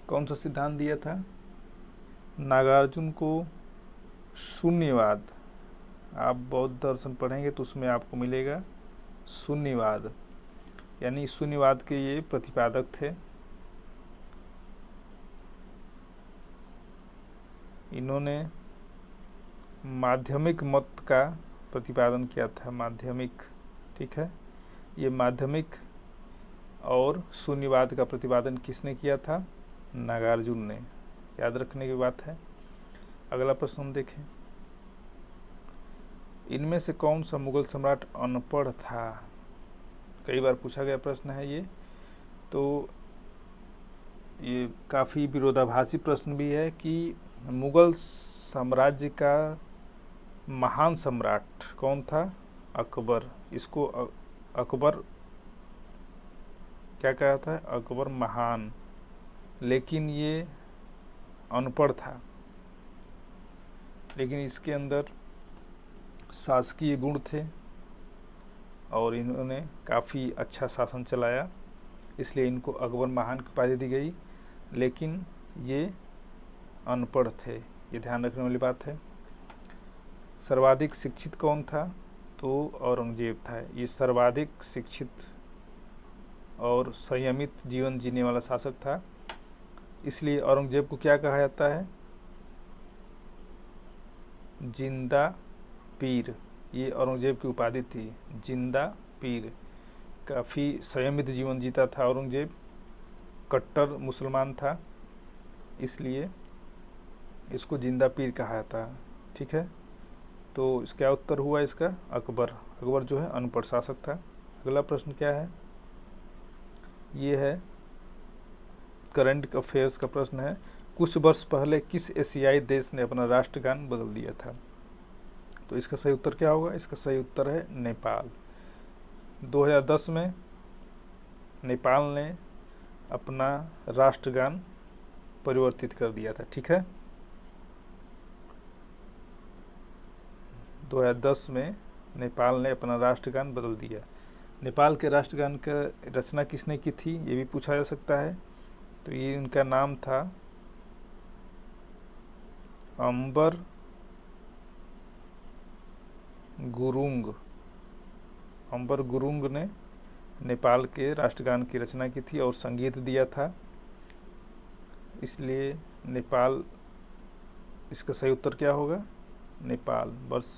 कौन सा सिद्धांत दिया था, नागार्जुन को शून्यवाद, आप बौद्ध दर्शन पढ़ेंगे तो उसमें आपको मिलेगा शून्यवाद, यानी शून्यवाद के ये प्रतिपादक थे। इन्होंने माध्यमिक मत का प्रतिपादन किया था, माध्यमिक, ठीक है। ये माध्यमिक और शून्यवाद का प्रतिपादन किसने किया था, नागार्जुन ने, याद रखने की बात है। अगला प्रश्न हम देखें, इनमें से कौन सा मुगल सम्राट अनपढ़ था। कई बार पूछा गया प्रश्न है ये, तो ये काफ़ी विरोधाभासी प्रश्न भी है कि मुगल साम्राज्य का महान सम्राट कौन था, अकबर। इसको अकबर क्या कहा था, अकबर महान, लेकिन ये अनपढ़ था, लेकिन इसके अंदर शासकीय गुण थे और इन्होंने काफ़ी अच्छा शासन चलाया, इसलिए इनको अकबर महान की उपाधि दी गई। लेकिन ये अनपढ़ थे, ये ध्यान रखने वाली बात है। सर्वाधिक शिक्षित कौन था, तो औरंगजेब था। ये सर्वाधिक शिक्षित और संयमित जीवन जीने वाला शासक था, इसलिए औरंगजेब को क्या कहा जाता है, जिंदा पीर। ये औरंगजेब की उपाधि थी, जिंदा पीर। काफ़ी संयमित जीवन जीता था औरंगजेब, कट्टर मुसलमान था, इसलिए इसको जिंदा पीर कहा जाता है, ठीक है। तो इसका उत्तर हुआ इसका अकबर। अकबर जो है अनपढ़ शासक था। अगला प्रश्न क्या है, ये है करंट अफेयर्स का प्रश्न है, कुछ वर्ष पहले किस एशियाई देश ने अपना राष्ट्रगान बदल दिया था। तो इसका सही उत्तर क्या होगा, इसका सही उत्तर है नेपाल। 2010 में नेपाल ने अपना राष्ट्रगान परिवर्तित कर दिया था, ठीक है। 2010 में नेपाल ने अपना राष्ट्रगान बदल दिया। नेपाल के राष्ट्रगान का रचना किसने की थी, ये भी पूछा जा सकता है। तो ये उनका नाम था अम्बर गुरुंग। अम्बर गुरुंग ने नेपाल के राष्ट्रगान की रचना की थी और संगीत दिया था, इसलिए नेपाल, इसका सही उत्तर क्या होगा, नेपाल।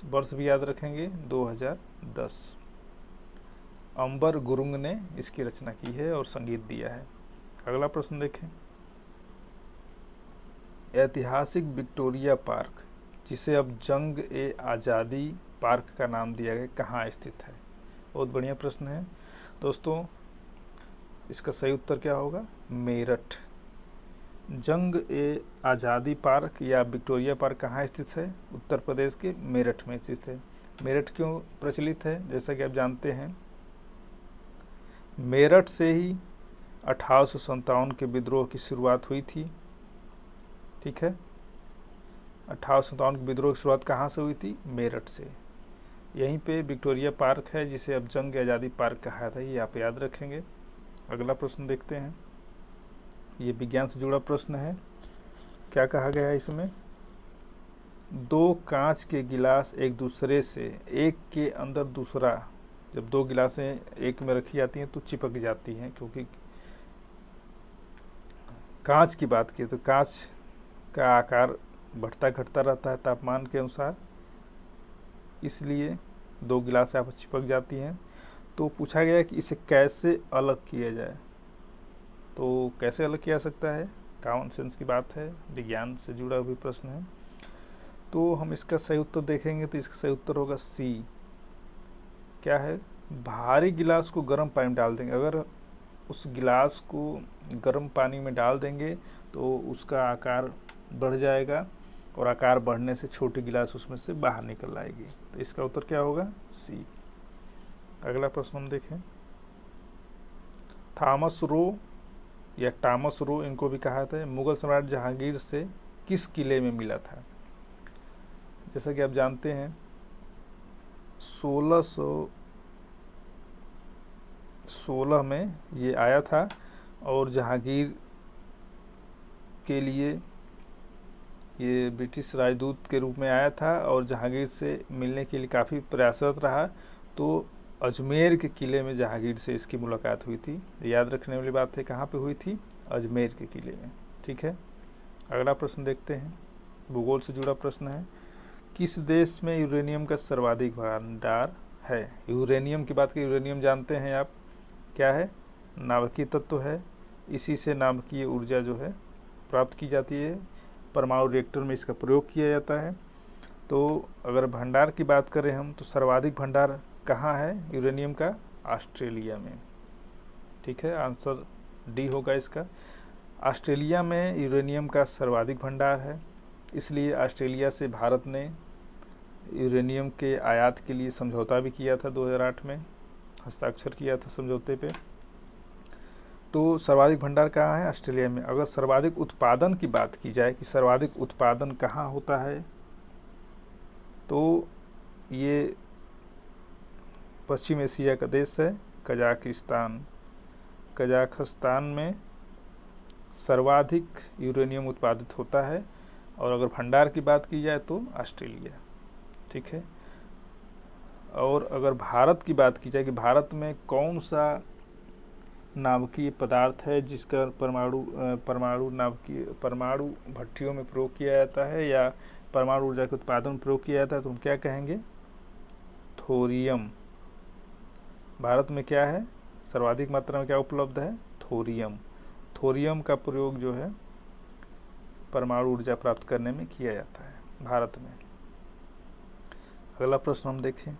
वर्ष भी याद रखेंगे, 2010। अम्बर गुरुंग ने इसकी रचना की है और संगीत दिया है। अगला प्रश्न देखें, ऐतिहासिक विक्टोरिया पार्क, जिसे अब जंग ए आज़ादी पार्क का नाम दिया गया कहाँ स्थित है? बहुत बढ़िया प्रश्न है दोस्तों। इसका सही उत्तर क्या होगा? मेरठ। जंग ए आज़ादी पार्क या विक्टोरिया पार्क कहाँ स्थित है? उत्तर प्रदेश के मेरठ में स्थित है। मेरठ क्यों प्रचलित है? जैसा कि आप जानते हैं, मेरठ से ही 1857 के विद्रोह की शुरुआत हुई थी। ठीक है, 1857 के विद्रोह की शुरुआत कहाँ से हुई थी? मेरठ से। यहीं पे विक्टोरिया पार्क है जिसे अब जंग आज़ादी पार्क कहा था, ये आप याद रखेंगे। अगला प्रश्न देखते हैं, ये विज्ञान से जुड़ा प्रश्न है। क्या कहा गया है इसमें? दो कांच के गिलास एक दूसरे से, एक के अंदर दूसरा, जब दो गिलासें एक में रखी जाती हैं तो चिपक जाती हैं, क्योंकि कांच की बात की तो कांच का आकार बढ़ता घटता रहता है तापमान के अनुसार, इसलिए दो गिलास आपस चिपक जाती हैं। तो पूछा गया कि इसे कैसे अलग किया जाए। तो कैसे अलग किया जा सकता है? कॉमन सेंस की बात है, विज्ञान से जुड़ा हुआ प्रश्न है। तो हम इसका सही उत्तर देखेंगे तो इसका सही उत्तर होगा सी। क्या है? भारी गिलास को गर्म पानी में डाल देंगे। अगर उस गिलास को गर्म पानी में डाल देंगे तो उसका आकार बढ़ जाएगा और आकार बढ़ने से छोटी गिलास उसमें से बाहर निकल आएगी। तो इसका उत्तर क्या होगा? सी। अगला प्रश्न हम देखें, थॉमस रो या टॉमस रो इनको भी कहा था, मुगल सम्राट जहांगीर से किस किले में मिला था? जैसा कि आप जानते हैं 1616 में ये आया था और जहांगीर के लिए ये ब्रिटिश राजदूत के रूप में आया था और जहांगीर से मिलने के लिए काफ़ी प्रयासरत रहा। तो अजमेर के किले में जहांगीर से इसकी मुलाकात हुई थी। याद रखने वाली बात है, कहाँ पे हुई थी? अजमेर के किले में। ठीक है, अगला प्रश्न देखते हैं, भूगोल से जुड़ा प्रश्न है। किस देश में यूरेनियम का सर्वाधिक भंडार है? यूरेनियम की बात की, यूरेनियम जानते हैं आप क्या है? नाभिकीय तत्व है। इसी से नाभिकीय ऊर्जा जो है प्राप्त की जाती है। परमाणु रिएक्टर में इसका प्रयोग किया जाता है। तो अगर भंडार की बात करें हम तो सर्वाधिक भंडार कहाँ है यूरेनियम का? ऑस्ट्रेलिया में। ठीक है, आंसर डी होगा इसका। ऑस्ट्रेलिया में यूरेनियम का सर्वाधिक भंडार है, इसलिए ऑस्ट्रेलिया से भारत ने यूरेनियम के आयात के लिए समझौता भी किया था। 2008 में हस्ताक्षर किया था समझौते पे। तो सर्वाधिक भंडार कहाँ है? ऑस्ट्रेलिया में। अगर सर्वाधिक उत्पादन की बात की जाए कि सर्वाधिक उत्पादन कहाँ होता है, तो ये पश्चिम एशिया का देश है कजाकिस्तान। कजाकिस्तान में सर्वाधिक यूरेनियम उत्पादित होता है। और अगर भंडार की बात की जाए तो ऑस्ट्रेलिया। ठीक है, और अगर भारत की बात की जाए कि भारत में कौन सा नाभिकीय पदार्थ है जिसका परमाणु भट्टियों में प्रयोग किया जाता है या परमाणु ऊर्जा के उत्पादन में प्रयोग किया जाता है, तो हम क्या कहेंगे? थोरियम। भारत में क्या है? सर्वाधिक मात्रा में क्या उपलब्ध है? थोरियम। थोरियम का प्रयोग जो है परमाणु ऊर्जा प्राप्त करने में किया जाता है भारत में। अगला प्रश्न हम देखें,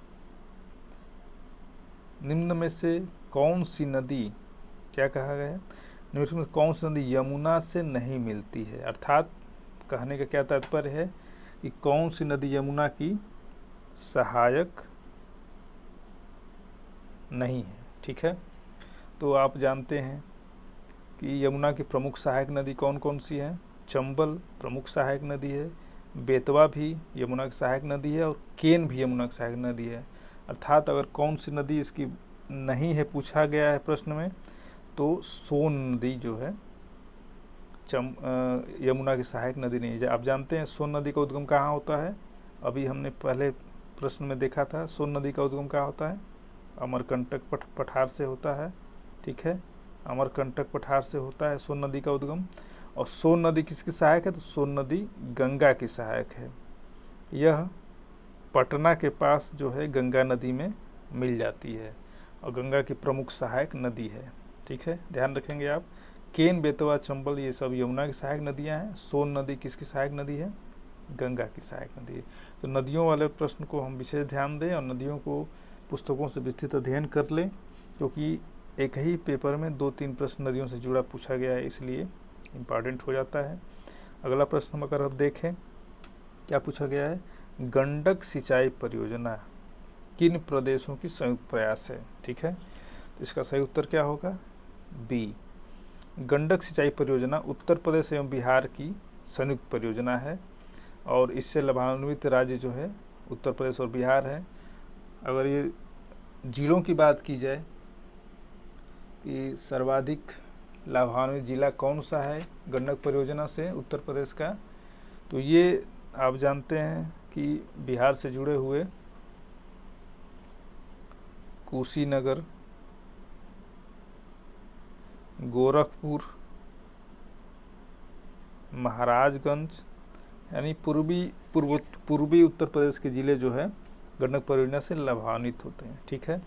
निम्न में से कौन सी नदी, क्या कहा गया है? निम्न में कौन सी नदी यमुना से नहीं मिलती है? अर्थात कहने का क्या तात्पर्य है कि कौन सी नदी यमुना की सहायक नहीं है। ठीक है, तो आप जानते हैं कि यमुना की प्रमुख सहायक नदी कौन कौन सी है? चंबल प्रमुख सहायक नदी है, बेतवा भी यमुना की सहायक नदी है और केन भी यमुना की सहायक नदी है। अर्थात अगर कौन सी नदी इसकी नहीं है पूछा गया है प्रश्न में, तो सोन नदी जो है यमुना की सहायक नदी नहीं है। आप जानते हैं सोन नदी का उद्गम कहाँ होता है? अभी हमने पहले प्रश्न में देखा था, सोन नदी का उद्गम कहाँ होता है? अमरकंटक पठार से होता है। ठीक है, अमरकंटक पठार से होता है सोन नदी का उद्गम। और सोन नदी किसकी सहायक है? तो सोन नदी गंगा की सहायक है। यह पटना के पास जो है गंगा नदी में मिल जाती है और गंगा की प्रमुख सहायक नदी है। ठीक है, ध्यान रखेंगे आप। केन, बेतवा, चंबल ये सब यमुना की सहायक नदियां हैं। सोन नदी किसकी सहायक नदी है? गंगा की सहायक नदी है। तो नदियों वाले प्रश्न को हम विशेष ध्यान दें और नदियों को पुस्तकों से विस्तृत अध्ययन कर लें, क्योंकि एक ही पेपर में 2-3 प्रश्न नदियों से जुड़ा पूछा गया है, इसलिए इम्पॉर्टेंट हो जाता है। अगला प्रश्न हम अगर अब देखें, क्या पूछा गया है, गंडक सिंचाई परियोजना किन प्रदेशों की संयुक्त प्रयास है। ठीक है, तो इसका सही उत्तर क्या होगा, बी। गंडक सिंचाई परियोजना उत्तर प्रदेश एवं बिहार की संयुक्त परियोजना है और इससे लाभान्वित राज्य जो है उत्तर प्रदेश और बिहार है। अगर ये जिलों की बात की जाए कि सर्वाधिक लाभान्वित जिला कौन सा है गंडक परियोजना से उत्तर प्रदेश का, तो ये आप जानते हैं कि बिहार से जुड़े हुए कुशीनगर, गोरखपुर, महाराजगंज यानी पूर्वी उत्तर प्रदेश के ज़िले जो है गंडक परियोजना से लाभान्वित होते हैं। ठीक है,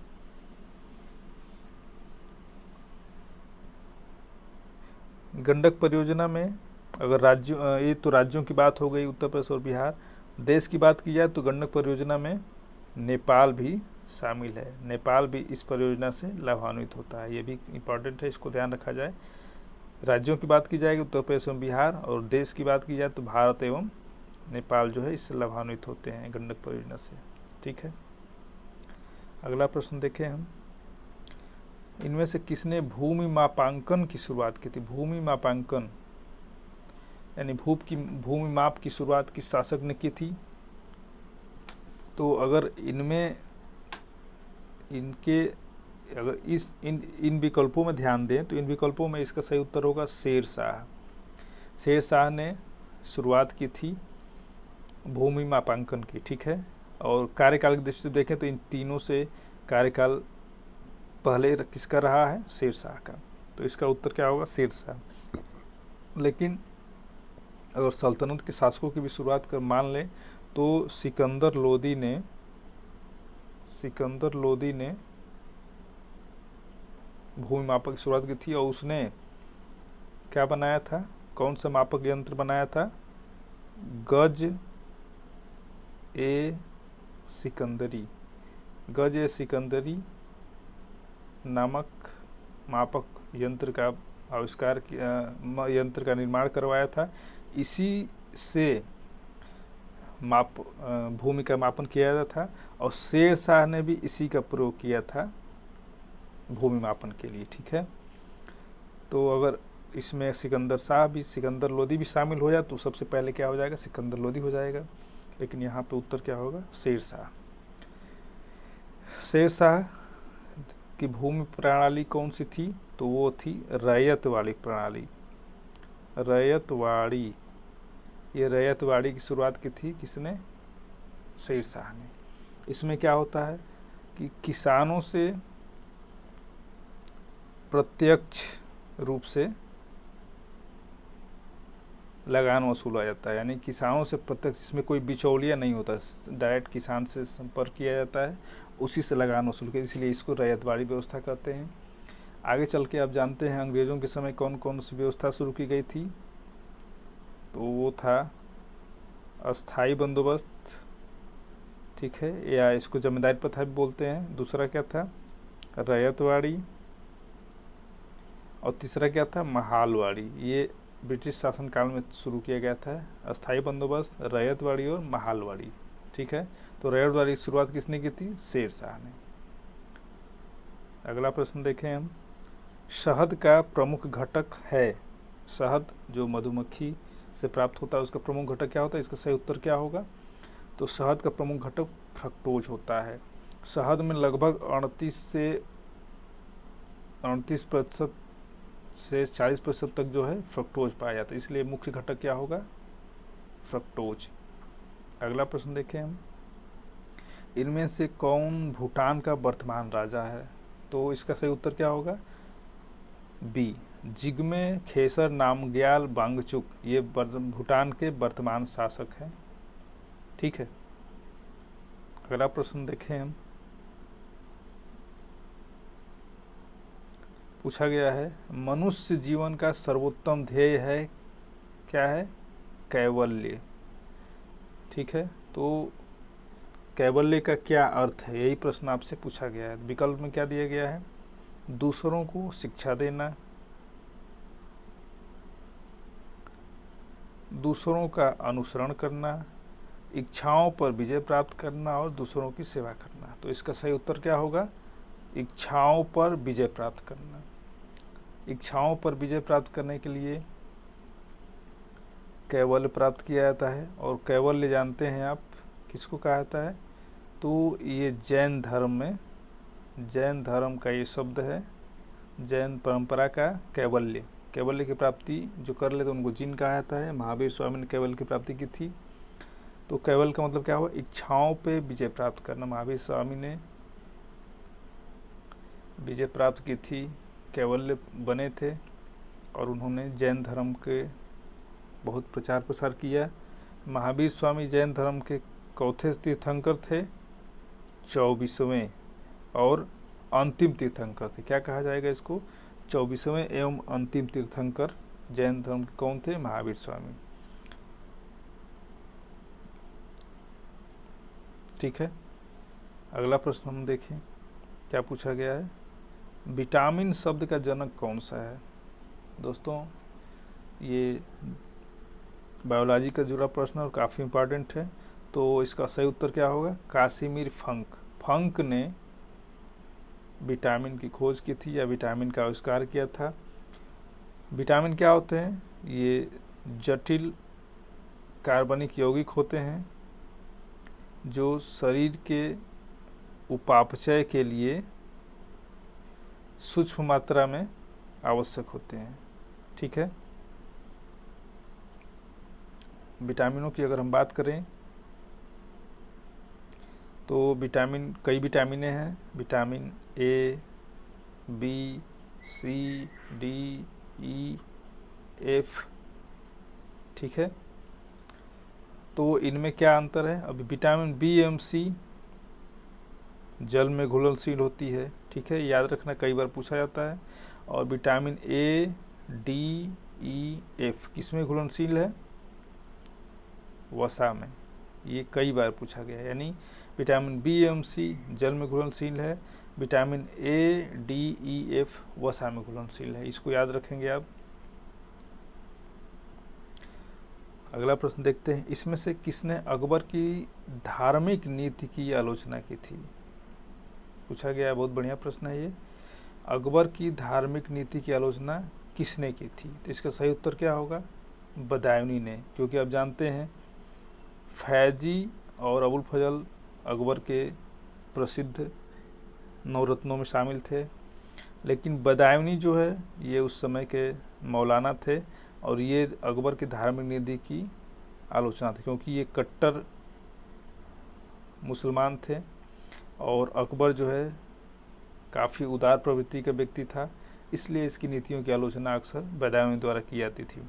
गंडक परियोजना में अगर राज्यों, ये तो राज्यों की बात हो गई उत्तर प्रदेश और बिहार, देश की बात की जाए तो गंडक परियोजना में नेपाल भी शामिल है। नेपाल भी इस परियोजना से लाभान्वित होता है, ये भी इम्पॉर्टेंट है, इसको ध्यान रखा जाए। राज्यों की बात की जाएगी उत्तर प्रदेश एवं बिहार, और देश की बात की जाए तो भारत एवं नेपाल जो है इससे लाभान्वित होते हैं गंडक परियोजना से। ठीक है, अगला प्रश्न देखें हम, इनमें से किसने भूमि मापांकन की शुरुआत की थी। भूमि मापांकन यानी भूमि माप की शुरुआत किस शासक ने की थी। तो अगर अगर इन विकल्पों में ध्यान दें तो इन विकल्पों में इसका सही उत्तर होगा शेरशाह। शेरशाह ने शुरुआत की थी भूमि मापांकन की। ठीक है, और कार्यकाल की दृष्टि से देखें तो इन तीनों से कार्यकाल पहले किसका रहा है, शेरशाह का, तो इसका उत्तर क्या होगा, शेरशाह। लेकिन अगर सल्तनत के शासकों की भी शुरुआत कर मान लें तो सिकंदर लोदी ने भूमि मापक की शुरुआत की थी और उसने क्या बनाया था, कौन सा मापक यंत्र बनाया था, गज ए सिकंदरी नामक मापक यंत्र का आविष्कार किया, यंत्र का निर्माण करवाया था। इसी से भूमि का मापन किया जाता था और शेरशाह ने भी इसी का प्रयोग किया था भूमि मापन के लिए। ठीक है, तो अगर इसमें सिकंदर लोदी भी शामिल हो जाए तो सबसे पहले क्या हो जाएगा, सिकंदर लोदी हो जाएगा। लेकिन यहाँ पे उत्तर क्या होगा, शेरशाह। शेरशाह की भूमि प्रणाली कौन सी थी, तो वो थी रैयतवाड़ी प्रणाली। ये रैयतवाड़ी की शुरुआत की थी किसने, शेरशाह ने। इसमें क्या होता है कि किसानों से प्रत्यक्ष रूप से लगान वसूला जाता है, यानी किसानों से प्रत्यक्ष, इसमें कोई बिचौलिया नहीं होता, डायरेक्ट किसान से संपर्क किया जाता है, उसी से लगान वसूल के, इसलिए इसको रैयतवाड़ी व्यवस्था कहते हैं। आगे चल के आप जानते हैं अंग्रेज़ों के समय कौन कौन सी व्यवस्था शुरू की गई थी, तो वो था अस्थाई बंदोबस्त। ठीक है, या इसको जमींदारी प्रथा भी बोलते हैं। दूसरा क्या था, रैयतवाड़ी, और तीसरा क्या था, महालवाड़ी। ये ब्रिटिश शासनकाल में शुरू किया गया था, अस्थाई बंदोबस्त, रैयतवाड़ी और महालवाड़ी। ठीक है, तो रैयतवाड़ी की शुरुआत किसने की थी, शेरशाह ने। अगला प्रश्न देखें हम, शहद का प्रमुख घटक है, शहद जो मधुमक्खी से प्राप्त होता है उसका प्रमुख घटक क्या होता है, इसका सही उत्तर क्या होगा, तो शहद का प्रमुख घटक फ्रक्टोज होता है। शहद में लगभग 38% से 40% तक जो है फ्रक्टोज पाया जाता है, इसलिए मुख्य घटक क्या होगा, फ्रक्टोज। अगला प्रश्न देखें हम, इनमें से कौन भूटान का वर्तमान राजा है, तो इसका सही उत्तर क्या होगा, बी, जिग्मे खेसर नामग्याल वांगचुक, ये भूटान के वर्तमान शासक हैं। ठीक है, अगला प्रश्न देखें हम, पूछा गया है मनुष्य जीवन का सर्वोत्तम ध्येय है, क्या है, कैवल्य। ठीक है। तो कैवल्य का क्या अर्थ है, यही प्रश्न आपसे पूछा गया है। विकल्प में क्या दिया गया है? दूसरों को शिक्षा देना, दूसरों का अनुसरण करना, इच्छाओं पर विजय प्राप्त करना और दूसरों की सेवा करना। तो इसका सही उत्तर क्या होगा? इच्छाओं पर विजय प्राप्त करना। इच्छाओं पर विजय प्राप्त करने के लिए कैवल्य प्राप्त किया जाता है। और कैवल्य जानते हैं आप किसको कहा जाता है? तो ये जैन धर्म में, जैन धर्म का ये शब्द है, जैन परंपरा का कैवल्य। कैवल्य की प्राप्ति जो कर लेते उनको जिन कहा जाता है। महावीर स्वामी ने कैवल्य की प्राप्ति की थी। तो कैवल्य का मतलब क्या हुआ? इच्छाओं पे विजय प्राप्त करना। महावीर स्वामी ने विजय प्राप्त की थी, कैवल्य बने थे और उन्होंने जैन धर्म के बहुत प्रचार प्रसार किया। महावीर स्वामी जैन धर्म के चौथे तीर्थंकर थे, 24वें और अंतिम तीर्थंकर थे। क्या कहा जाएगा इसको? 24वें एवं अंतिम तीर्थंकर जैन धर्म के कौन थे? महावीर स्वामी। ठीक है। अगला प्रश्न हम देखें क्या पूछा गया है। विटामिन शब्द का जनक कौन सा है? दोस्तों ये बायोलॉजी का जुड़ा प्रश्न और काफ़ी इम्पोर्टेंट है। तो इसका सही उत्तर क्या होगा? Casimir Funk. फंक ने विटामिन की खोज की थी या विटामिन का आविष्कार किया था। विटामिन क्या होते हैं? ये जटिल कार्बनिक यौगिक होते हैं जो शरीर के उपापचय के लिए सूक्ष्म मात्रा में आवश्यक होते हैं। ठीक है। विटामिनों की अगर हम बात करें तो विटामिन, कई विटामिनें हैं। Vitamin A, B, C, D, E, F. ठीक है। तो इनमें क्या अंतर है? अभी विटामिन बी एवं सी जल में घुलनशील होती है। ठीक है, याद रखना, कई बार पूछा जाता है। और vitamin A, D, E, F किस में घुलनशील है? वसा में। ये कई बार पूछा गया है। यानी विटामिन बी एवं सी जल में घुलनशील है, vitamin A, D, E, F वसा में घुलनशील है। इसको याद रखेंगे आप। अगला प्रश्न देखते हैं। इसमें से किसने अकबर की धार्मिक नीति की आलोचना की थी? पूछा गया है, बहुत बढ़िया प्रश्न है ये। अकबर की धार्मिक नीति की आलोचना किसने की थी? तो इसका सही उत्तर क्या होगा? बदायूनी ने। क्योंकि आप जानते हैं फैजी और अबुल फजल अकबर के प्रसिद्ध नवरत्नों में शामिल थे, लेकिन बदायूनी जो है ये उस समय के मौलाना थे और ये अकबर की धार्मिक नीति की आलोचना थी। क्योंकि ये कट्टर मुसलमान थे और अकबर जो है काफ़ी उदार प्रवृत्ति का व्यक्ति था, इसलिए इसकी नीतियों की आलोचना अक्सर बदायूनी द्वारा की जाती थी।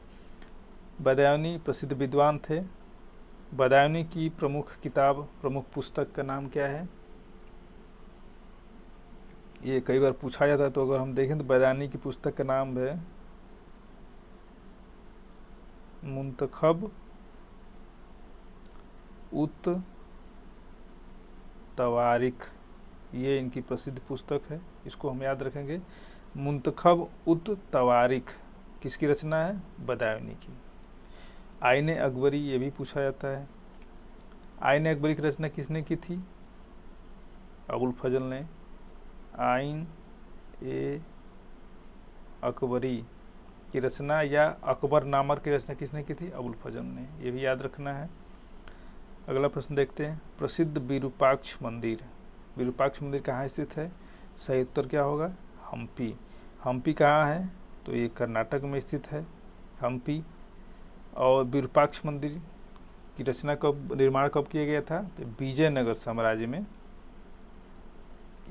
बदायूनी प्रसिद्ध विद्वान थे। बदायूनी की प्रमुख किताब, प्रमुख पुस्तक का नाम क्या है? ये कई बार पूछा जाता है। तो अगर हम देखें तो बदायूनी की पुस्तक का नाम है मुंतखब उत तवारिख। ये इनकी प्रसिद्ध पुस्तक है, इसको हम याद रखेंगे। मुंतखब उत तवारिख किसकी रचना है? बदायूनी की। आईने अकबरी ये भी पूछा जाता है। आईने अकबरी की रचना किसने की थी? अबुल फजल ने। आइन ए अकबरी की रचना या अकबरनामा की रचना किसने की थी? अबुल फजल ने। ये भी याद रखना है। अगला प्रश्न देखते हैं। प्रसिद्ध विरूपाक्ष मंदिर। विरूपाक्ष मंदिर कहाँ स्थित है? सही उत्तर क्या होगा? हम्पी। हम्पी कहाँ है? तो ये कर्नाटक में स्थित है, हम्पी। और विरूपाक्ष मंदिर की रचना कब, निर्माण कब किया गया था? तो विजयनगर साम्राज्य में,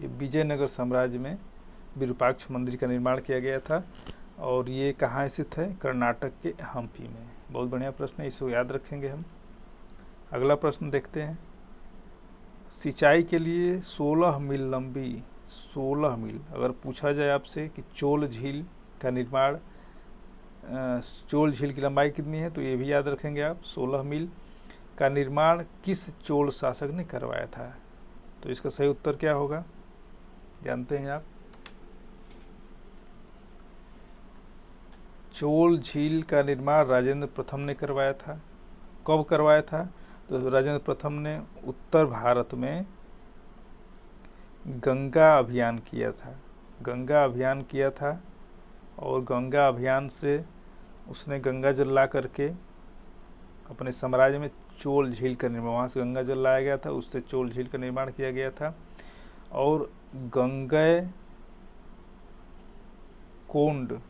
ये विजयनगर साम्राज्य में विरूपाक्ष मंदिर का निर्माण किया गया था। और ये कहाँ स्थित है? कर्नाटक के हम्पी में। बहुत बढ़िया प्रश्न है, इसको याद रखेंगे हम। अगला प्रश्न देखते हैं। सिंचाई के लिए 16 मील लंबी, 16 मील अगर पूछा जाए आपसे कि चोल झील का निर्माण, चोल झील की लंबाई कितनी है? तो ये भी याद रखेंगे आप, 16 मील। का निर्माण किस चोल शासक ने करवाया था? तो इसका सही उत्तर क्या होगा, जानते हैं आप? चोल झील का निर्माण राजेंद्र प्रथम ने करवाया था। कब करवाया था? तो राजेंद्र प्रथम ने उत्तर भारत में गंगा अभियान किया था। गंगा अभियान किया था और गंगा अभियान से उसने गंगा जल ला करके अपने साम्राज्य में चोल झील का निर्माण, वहाँ से गंगा जल लाया गया था, उससे चोल झील का निर्माण किया गया था। और गंगा कोंड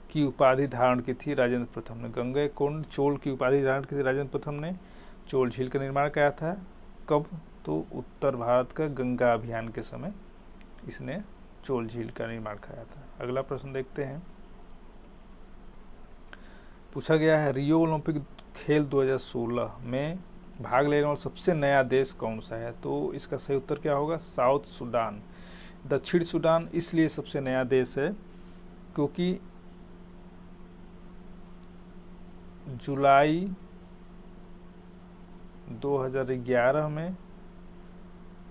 की उपाधि धारण की थी राजेंद्र प्रथम ने। गंगा कोंड चोल की उपाधि धारण की थी राजेंद्र प्रथम ने। चोल झील का निर्माण किया था कब? तो उत्तर भारत का गंगा अभियान के समय इसने चोल झील का निर्माण कराया था। अगला प्रश्न देखते हैं। पूछा गया है रियो ओलंपिक खेल 2016 में भाग लेने वाला सबसे नया देश कौन सा है? तो इसका सही उत्तर क्या होगा? South Sudan. दक्षिण सूडान इसलिए सबसे नया देश है क्योंकि जुलाई 2011 में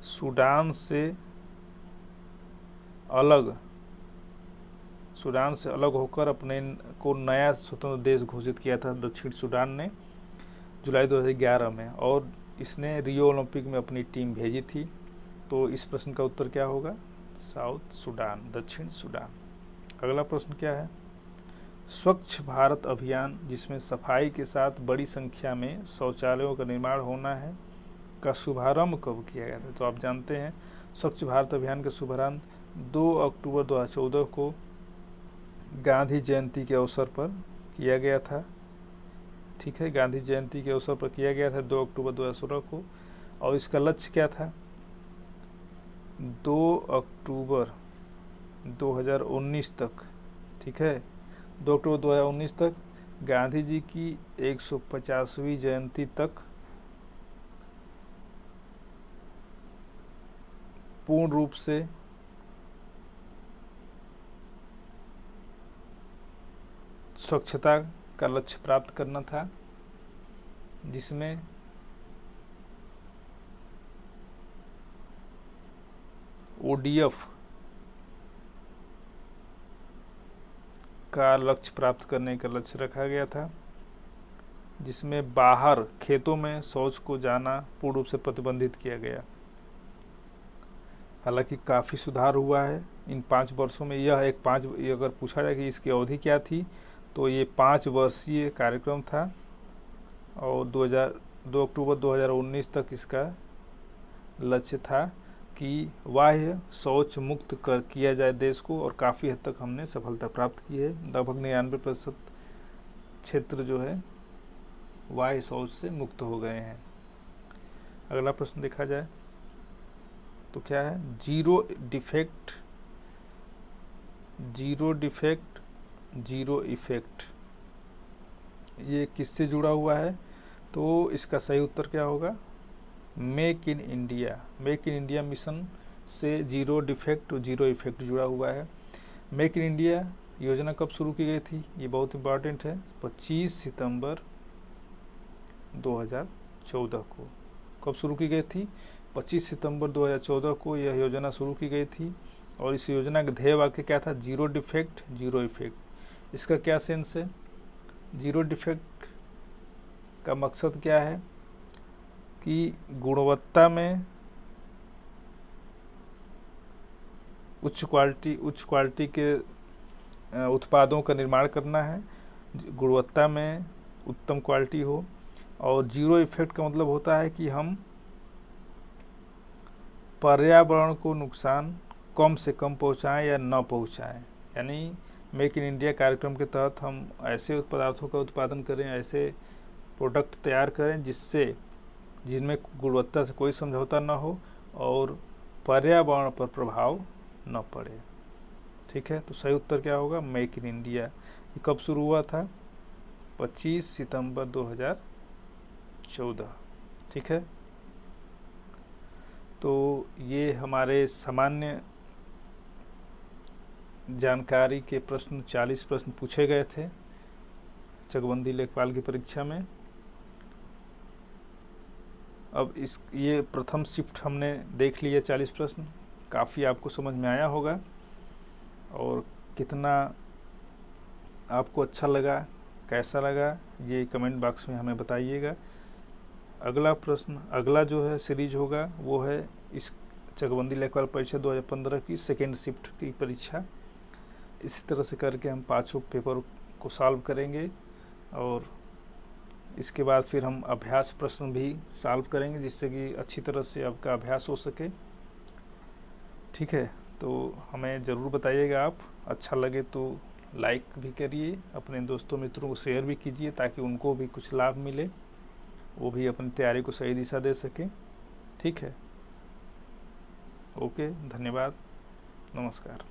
सूडान से अलग होकर अपने को नया स्वतंत्र देश घोषित किया था दक्षिण सूडान ने जुलाई 2011 में, और इसने रियो ओलंपिक में अपनी टीम भेजी थी। तो इस प्रश्न का उत्तर क्या होगा? साउथ सूडान, दक्षिण सूडान। अगला प्रश्न क्या है? स्वच्छ भारत अभियान जिसमें सफाई के साथ बड़ी संख्या में शौचालयों का निर्माण होना है का शुभारंभ कब किया गया था? तो आप जानते हैं स्वच्छ भारत अभियान का शुभारंभ 2 अक्टूबर 2014 को गांधी जयंती के अवसर पर किया गया था। ठीक है, गांधी जयंती के अवसर पर किया गया था 2 अक्टूबर 2016 को। और इसका लक्ष्य क्या था? 2 अक्टूबर 2019 तक, ठीक है, 2 अक्टूबर 2019 तक गांधी जी की 150वीं जयंती तक पूर्ण रूप से स्वच्छता का लक्ष्य प्राप्त करना था, जिसमें ODF का लक्ष्य प्राप्त करने का लक्ष्य रखा गया था, जिसमें बाहर खेतों में शौच को जाना पूर्ण रूप से प्रतिबंधित किया गया। हालांकि काफ़ी सुधार हुआ है इन 5 वर्षों में। यह अगर पूछा जाए कि इसकी अवधि क्या थी, तो ये 5 वर्षीय कार्यक्रम था और 2 अक्टूबर 2019 तक इसका लक्ष्य था कि बाह्य शौच मुक्त किया जाए देश को, और काफ़ी हद तक हमने सफलता प्राप्त की है। लगभग 99% क्षेत्र जो है बाह्य शौच से मुक्त हो गए हैं। अगला प्रश्न देखा जाए तो क्या है? जीरो डिफेक्ट जीरो इफेक्ट, ये किससे जुड़ा हुआ है? तो इसका सही उत्तर क्या होगा? मेक इन इंडिया मिशन से जीरो डिफेक्ट और जीरो इफेक्ट जुड़ा हुआ है। मेक इन इंडिया योजना कब शुरू की गई थी? ये बहुत इम्पॉर्टेंट है। 25 सितंबर 2014 को। कब शुरू की गई थी? 25 सितंबर 2014 को यह योजना शुरू की गई थी। और इस योजना का ध्येय वाक्य क्या था? Zero defect zero effect. इसका क्या सेंस है? जीरो डिफेक्ट का मकसद क्या है कि गुणवत्ता में उच्च क्वालिटी के उत्पादों का निर्माण करना है, गुणवत्ता में उत्तम क्वालिटी हो। और जीरो इफेक्ट का मतलब होता है कि हम पर्यावरण को नुकसान कम से कम पहुंचाएं या न पहुंचाएं। यानी मेक इन इंडिया कार्यक्रम के तहत हम ऐसे पदार्थों का उत्पादन करें, ऐसे प्रोडक्ट तैयार करें जिनमें गुणवत्ता से कोई समझौता न हो और पर्यावरण पर प्रभाव न पड़े। ठीक है, तो सही उत्तर क्या होगा? Make in India. ये कब शुरू हुआ था? 25 सितंबर 2014। ठीक है, तो ये हमारे सामान्य जानकारी के प्रश्न 40 प्रश्न पूछे गए थे चकबंदी लेखपाल की परीक्षा में। अब इस ये प्रथम शिफ्ट हमने देख लिया 40 प्रश्न, काफ़ी आपको समझ में आया होगा और कितना आपको अच्छा लगा, कैसा लगा, ये कमेंट बॉक्स में हमें बताइएगा। अगला प्रश्न, अगला जो है सीरीज होगा वो है इस चकबंदी लेखपाल परीक्षा 2015 की सेकेंड शिफ्ट की परीक्षा। इसी तरह से करके हम 5 पेपर को सॉल्व करेंगे और इसके बाद फिर हम अभ्यास प्रश्न भी सॉल्व करेंगे, जिससे कि अच्छी तरह से आपका अभ्यास हो सके। ठीक है, तो हमें ज़रूर बताइएगा आप, अच्छा लगे तो लाइक भी करिए, अपने दोस्तों मित्रों को शेयर भी कीजिए ताकि उनको भी कुछ लाभ मिले, वो भी अपनी तैयारी को सही दिशा दे सकें। ठीक है, ओके, धन्यवाद, नमस्कार।